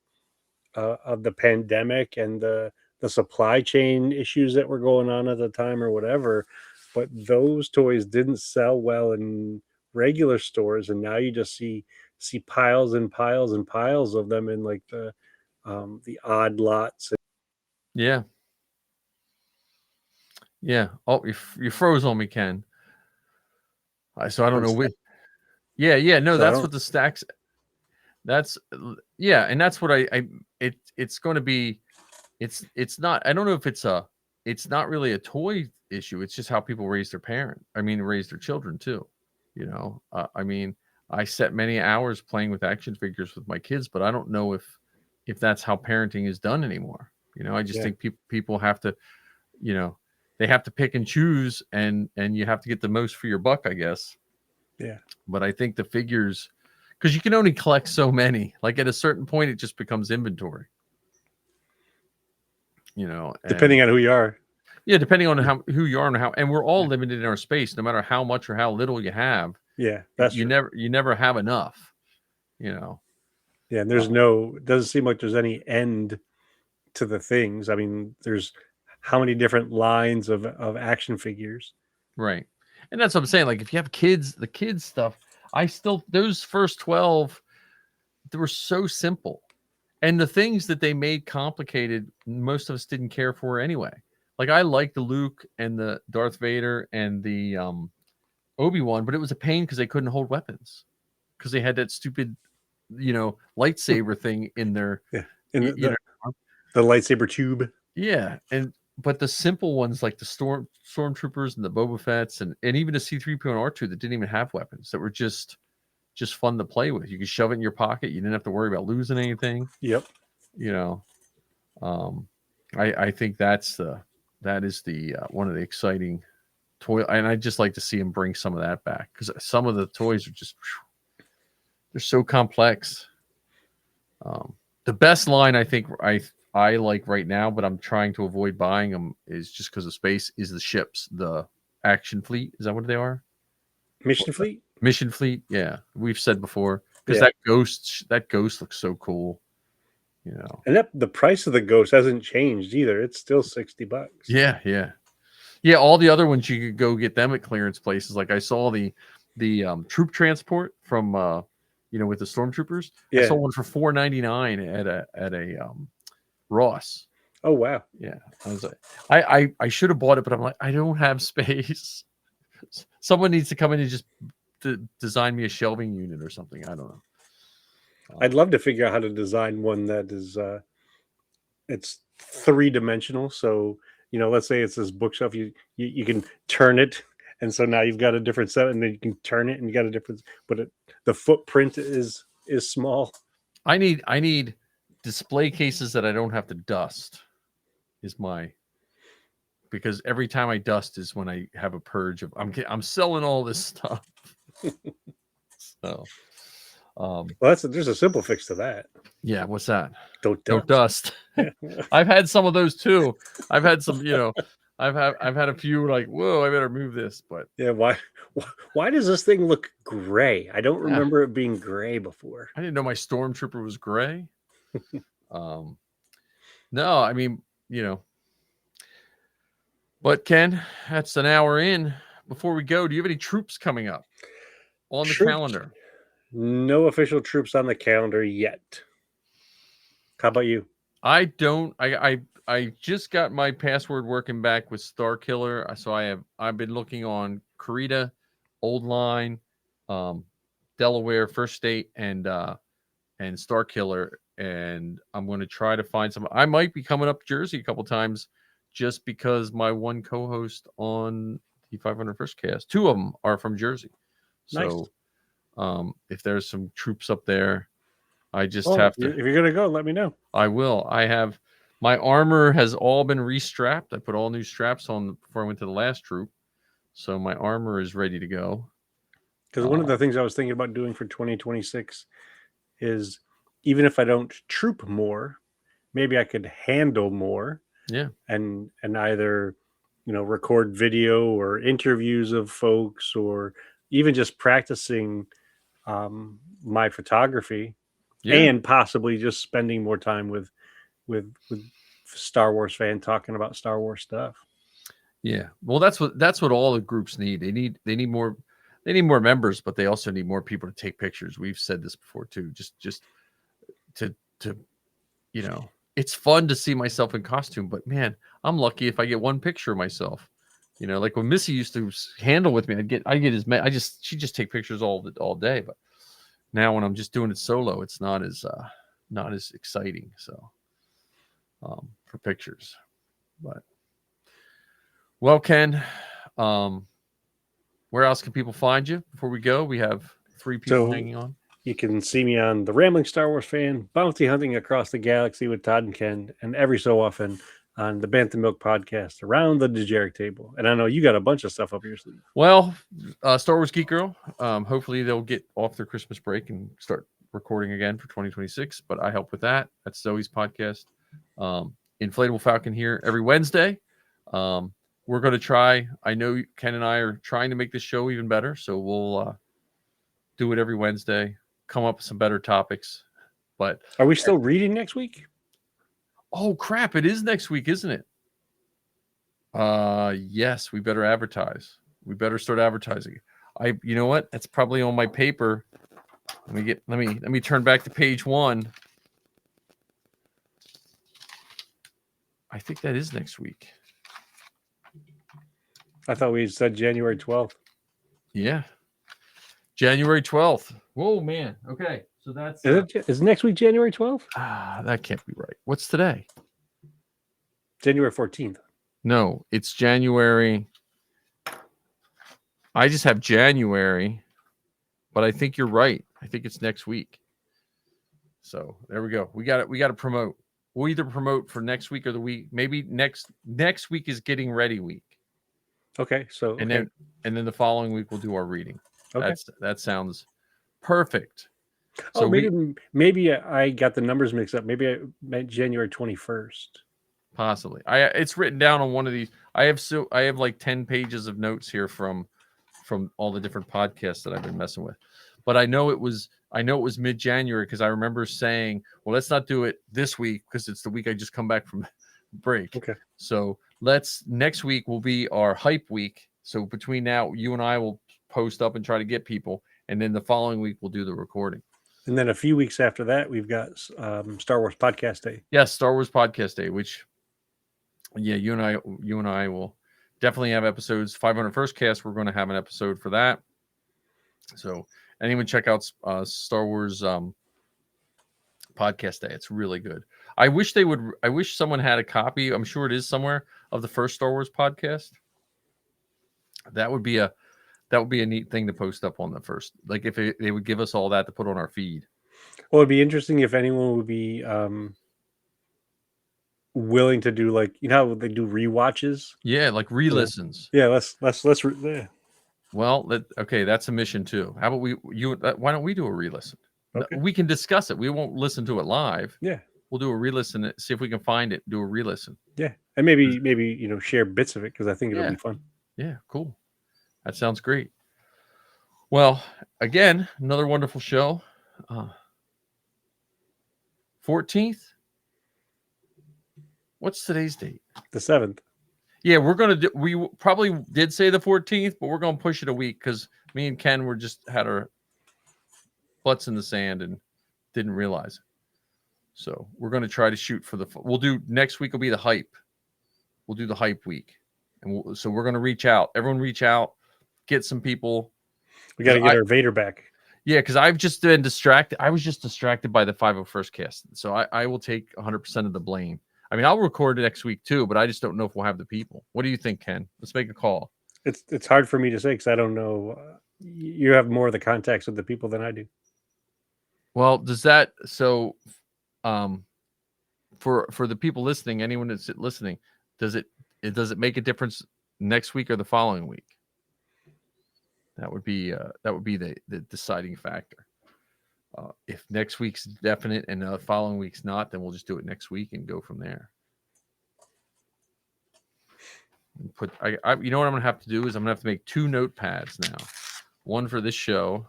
the pandemic and the supply chain issues that were going on at the time or whatever, but those toys didn't sell well in regular stores, and now you just see piles and piles and piles of them in like the odd lots. Yeah. Oh, you froze on me, Ken. So I don't know what. Yeah. No, So that's what the stacks. That's and that's what it's going to be. It's not. I don't know if it's not really a toy issue. It's just how people raise raise their children too. I mean, I set many hours playing with action figures with my kids, but I don't know if that's how parenting is done anymore. I just think people have to, they have to pick and choose, and you have to get the most for your buck, I guess. Yeah. But I think the figures, because you can only collect so many, like at a certain point, it just becomes inventory. Depending on who you are. Yeah, depending on who you are and we're all limited in our space, no matter how much or how little you have. Yeah, that's you never have enough. Yeah, and there's it doesn't seem like there's any end to the things. I mean, there's how many different lines of action figures. Right. And that's what I'm saying. Like if you have kids, the kids stuff, those first 12, they were so simple. And the things that they made complicated, most of us didn't care for anyway. Like I liked the Luke and the Darth Vader and the Obi-Wan, but it was a pain because they couldn't hold weapons because they had that stupid, lightsaber thing in their the lightsaber tube. Yeah, but the simple ones like the stormtroopers and the Boba Fett's and even the C-3PO and R2 that didn't even have weapons, that were just fun to play with. You could shove it in your pocket. You didn't have to worry about losing anything. Yep. I think that is the one of the exciting toy, and I'd just like to see him bring some of that back because some of the toys are just they're so complex. The best line I think I like right now, but I'm trying to avoid buying them, is just because of space, is the ships, the Action Fleet. Is that what they are? Mission Fleet? Mission Fleet, yeah. We've said before. Because that ghost looks so cool. And the price of the ghost hasn't changed either. It's still $60. Yeah, all the other ones you could go get them at clearance places. Like I saw the troop transport from with the stormtroopers. I saw one for $4.99 at a Ross. Oh wow. Yeah. I was like, I should have bought it, but I'm like, I don't have space. Someone needs to come in and just design me a shelving unit or something. I don't know. I'd love to figure out how to design one that is it's 3-dimensional. So, let's say it's this bookshelf, you can turn it, and so now you've got a different set, and then you can turn it and you got a different, but the footprint is small. I need display cases that I don't have to dust. Because every time I dust is when I have a purge of I'm selling all this stuff. So there's a simple fix to that. Yeah, what's that? Don't dust. I've had some of those too. I've had some, I've had a few like, whoa, I better move this. But yeah, why does this thing look gray? I don't remember it being gray before. I didn't know my stormtrooper was gray. No, I mean, but Ken, that's an hour in. Before we go, do you have any troops coming up on the calendar? No official troops on the calendar yet. How about you? I don't. I just got my password working back with Starkiller, so I've been looking on Karita, Old Line, Delaware, First State, and Star Killer, and I'm going to try to find some. I might be coming up Jersey a couple times, just because my one co-host on the 500 First Cast, 2 of them are from Jersey. So, if there's some troops up there, I just have to. If you're gonna go, let me know. I will. I have my armor has all been restrapped. I put all new straps on before I went to the last troop, so my armor is ready to go. Because one of the things I was thinking about doing for 2026 is, even if I don't troop more, maybe I could handle more. Yeah. And either, record video or interviews of folks, or even just practicing my photography, and possibly just spending more time with Star Wars fan talking about Star Wars stuff. Yeah. Well, that's what all the groups need. They need more members, but they also need more people to take pictures. We've said this before too. Just to it's fun to see myself in costume, but man, I'm lucky if I get one picture of myself. Like when Missy used to handle with me, she'd just take pictures all day. But now when I'm just doing it solo, it's not as exciting. So for pictures, but well, Ken, where else can people find you before we go? We have 3 people hanging on. You can see me on the Rambling Star Wars Fan, Bounty Hunting Across the Galaxy with Todd and Ken, and every so often on the Bantam Milk Podcast, Around the Dejeric Table. And I know you got a bunch of stuff up your sleeve. Well, Star Wars Geek Girl, hopefully they'll get off their Christmas break and start recording again for 2026, but I help with that. That's Zoe's podcast. Inflatable Falcon here every Wednesday. We're going to try. I know Ken and I are trying to make this show even better, so we'll do it every Wednesday, come up with some better topics. But are we still reading next week? Oh crap, it is next week, isn't it? Yes, we better advertise. We better start advertising. You know what? That's probably on my paper. Let me turn back to page 1. I think that is next week. I thought we said January 12th. Yeah. January 12th. Whoa, man. Okay. So that's is next week January 12th? That can't be right. What's today? January 14th. No, it's January. I just have January, but I think you're right. I think it's next week. So there we go. We got to promote. We'll either promote for next week or the week. Maybe next week is getting ready week. Okay. So then the following week we'll do our reading. Okay. That sounds perfect. So maybe I got the numbers mixed up. Maybe I meant January 21st. Possibly. It's written down on one of these. I have like 10 pages of notes here from all the different podcasts that I've been messing with. But I know it was mid-January because I remember saying, well, let's not do it this week because it's the week I just come back from break. Okay. So next week will be our hype week. So between now, you and I will post up and try to get people. And then the following week we'll do the recording. And then a few weeks after that, we've got Star Wars Podcast Day. Yes, Star Wars Podcast Day, which, yeah, you and I will definitely have episodes. 500 First Cast, we're going to have an episode for that. So anyone check out Star Wars Podcast Day. It's really good. I wish someone had a copy. I'm sure it is somewhere of the first Star Wars podcast. That would be a neat thing to post up on the first. Like if they would give us all that to put on our feed. Well, it'd be interesting if anyone would be willing to do, like, how they do rewatches. Yeah, like re-listens. Yeah, let's. Yeah. Well, that's a mission too. How about why don't we do a re-listen? Okay. We can discuss it. We won't listen to it live. Yeah. We'll do a re-listen. See if we can find it. Do a re-listen. Yeah, and maybe share bits of it because I think it'll be fun. Yeah, cool. That sounds great. Well, again, another wonderful show. 14th. What's today's date? The 7th. Yeah, we probably did say the 14th, but we're gonna push it a week because me and Ken had our butts in the sand and didn't realize it. So we're gonna try to shoot for we'll do next week will be the hype. We'll do the hype week, and so we're gonna reach out. Everyone reach out, get some people. We got to get our Vader back. Yeah, because I've just been distracted. I was just distracted by the 501st cast. So I will take 100% of the blame. I mean, I'll record it next week too, but I just don't know if we'll have the people. What do you think, Ken? Let's make a call. It's hard for me to say because I don't know. You have more of the contacts with the people than I do. Well, does that for the people listening, anyone that's listening, does it make a difference next week or the following week? That would be the deciding factor. If next week's definite and the following week's not, then we'll just do it next week and go from there. You know what I'm gonna have to do is I'm gonna have to make 2 notepads now, one for this show.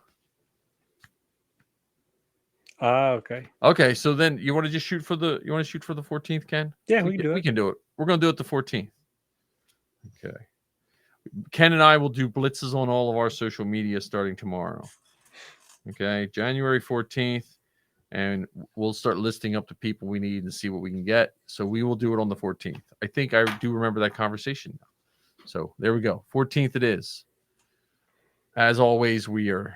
Okay. Okay, so then you want to just shoot for the 14th, Ken? Yeah, we can do it. We can do it. We're gonna do it the 14th. Okay. Ken and I will do blitzes on all of our social media starting tomorrow. Okay, January 14th, and we'll start listing up the people we need and see what we can get. So we will do it on the 14th. I think I do remember that conversation now. So there we go. 14th it is. As always, we are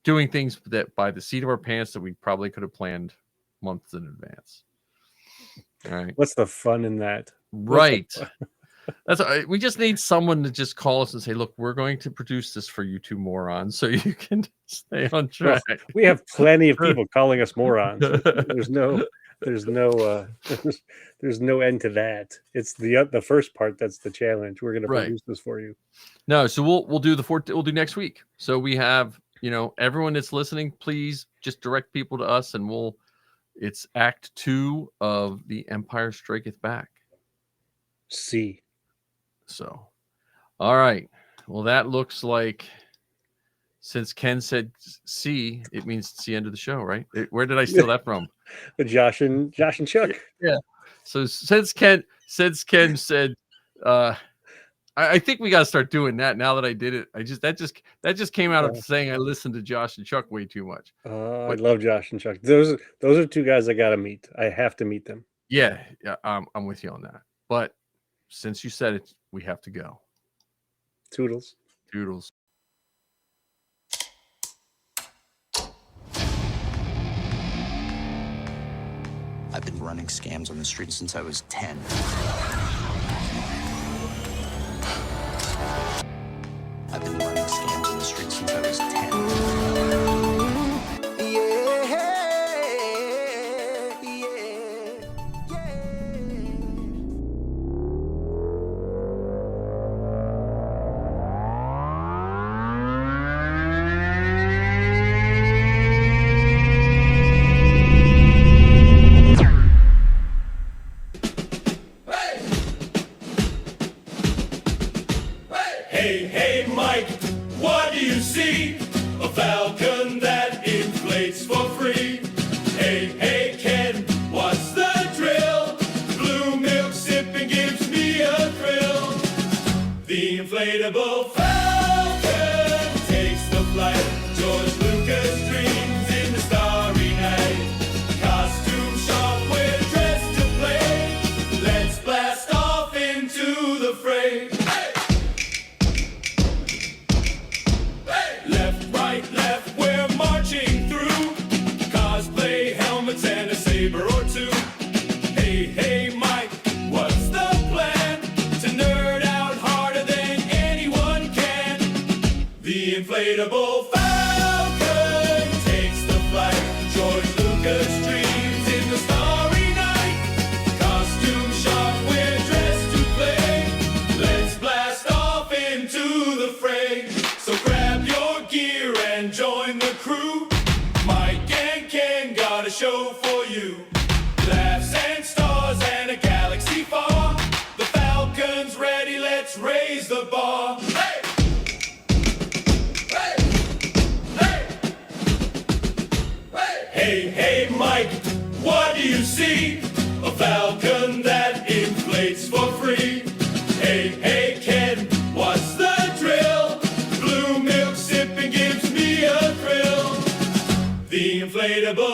doing things that by the seat of our pants that we probably could have planned months in advance. All right. What's the fun in that? Right. We just need someone to just call us and say, look, we're going to produce this for you 2 morons so you can stay on track. Well, we have plenty of people calling us morons. There's no end to that. It's the first part that's the challenge. We're going to produce this for you. No, so we'll do we'll do next week. So we have, everyone that's listening, please just direct people to us and it's Act 2 of The Empire Striketh Back. See. So, all right. Well, that looks like, since Ken said C, it means it's the end of the show, right? Where did I steal that from? Josh and Chuck. Yeah. So since Ken said, I think we got to start doing that. Now that I did it, that just came out of saying I listened to Josh and Chuck way too much. I love Josh and Chuck. Those are 2 guys I got to meet. I have to meet them. Yeah, I'm with you on that. But since you said it, we have to go. Toodles. I've been running scams on the street since I was 10. I've been running scams on the street since I was 10. Hey, Mike, what do you see? A Falcon that inflates for free. Hey, Ken, what's the drill? Blue milk sipping gives me a thrill. The inflatable Falcon takes the flight. George Lucas dreams in the starry night. Costume shop, we're dressed to play. Let's blast off into the fray. Left, we're marching through. Cosplay helmets and a saber or 2. Hey, Mike, what's the plan? To nerd out harder than anyone can. The inflatable Falcon takes the flight. George Lucas dreams in the starry night. Costume shop, we're dressed to play. Let's blast off into the fray. So grab your gear and join the crew. Mike and Ken got a show for you. Laughs and stars and a galaxy far. The Falcon's ready, let's raise the bar. Hey! Hey, Mike, what do you see? A Falcon that inflates for free. Hey, Ken, what's the drill? Blue milk sipping gives me a thrill. The inflatable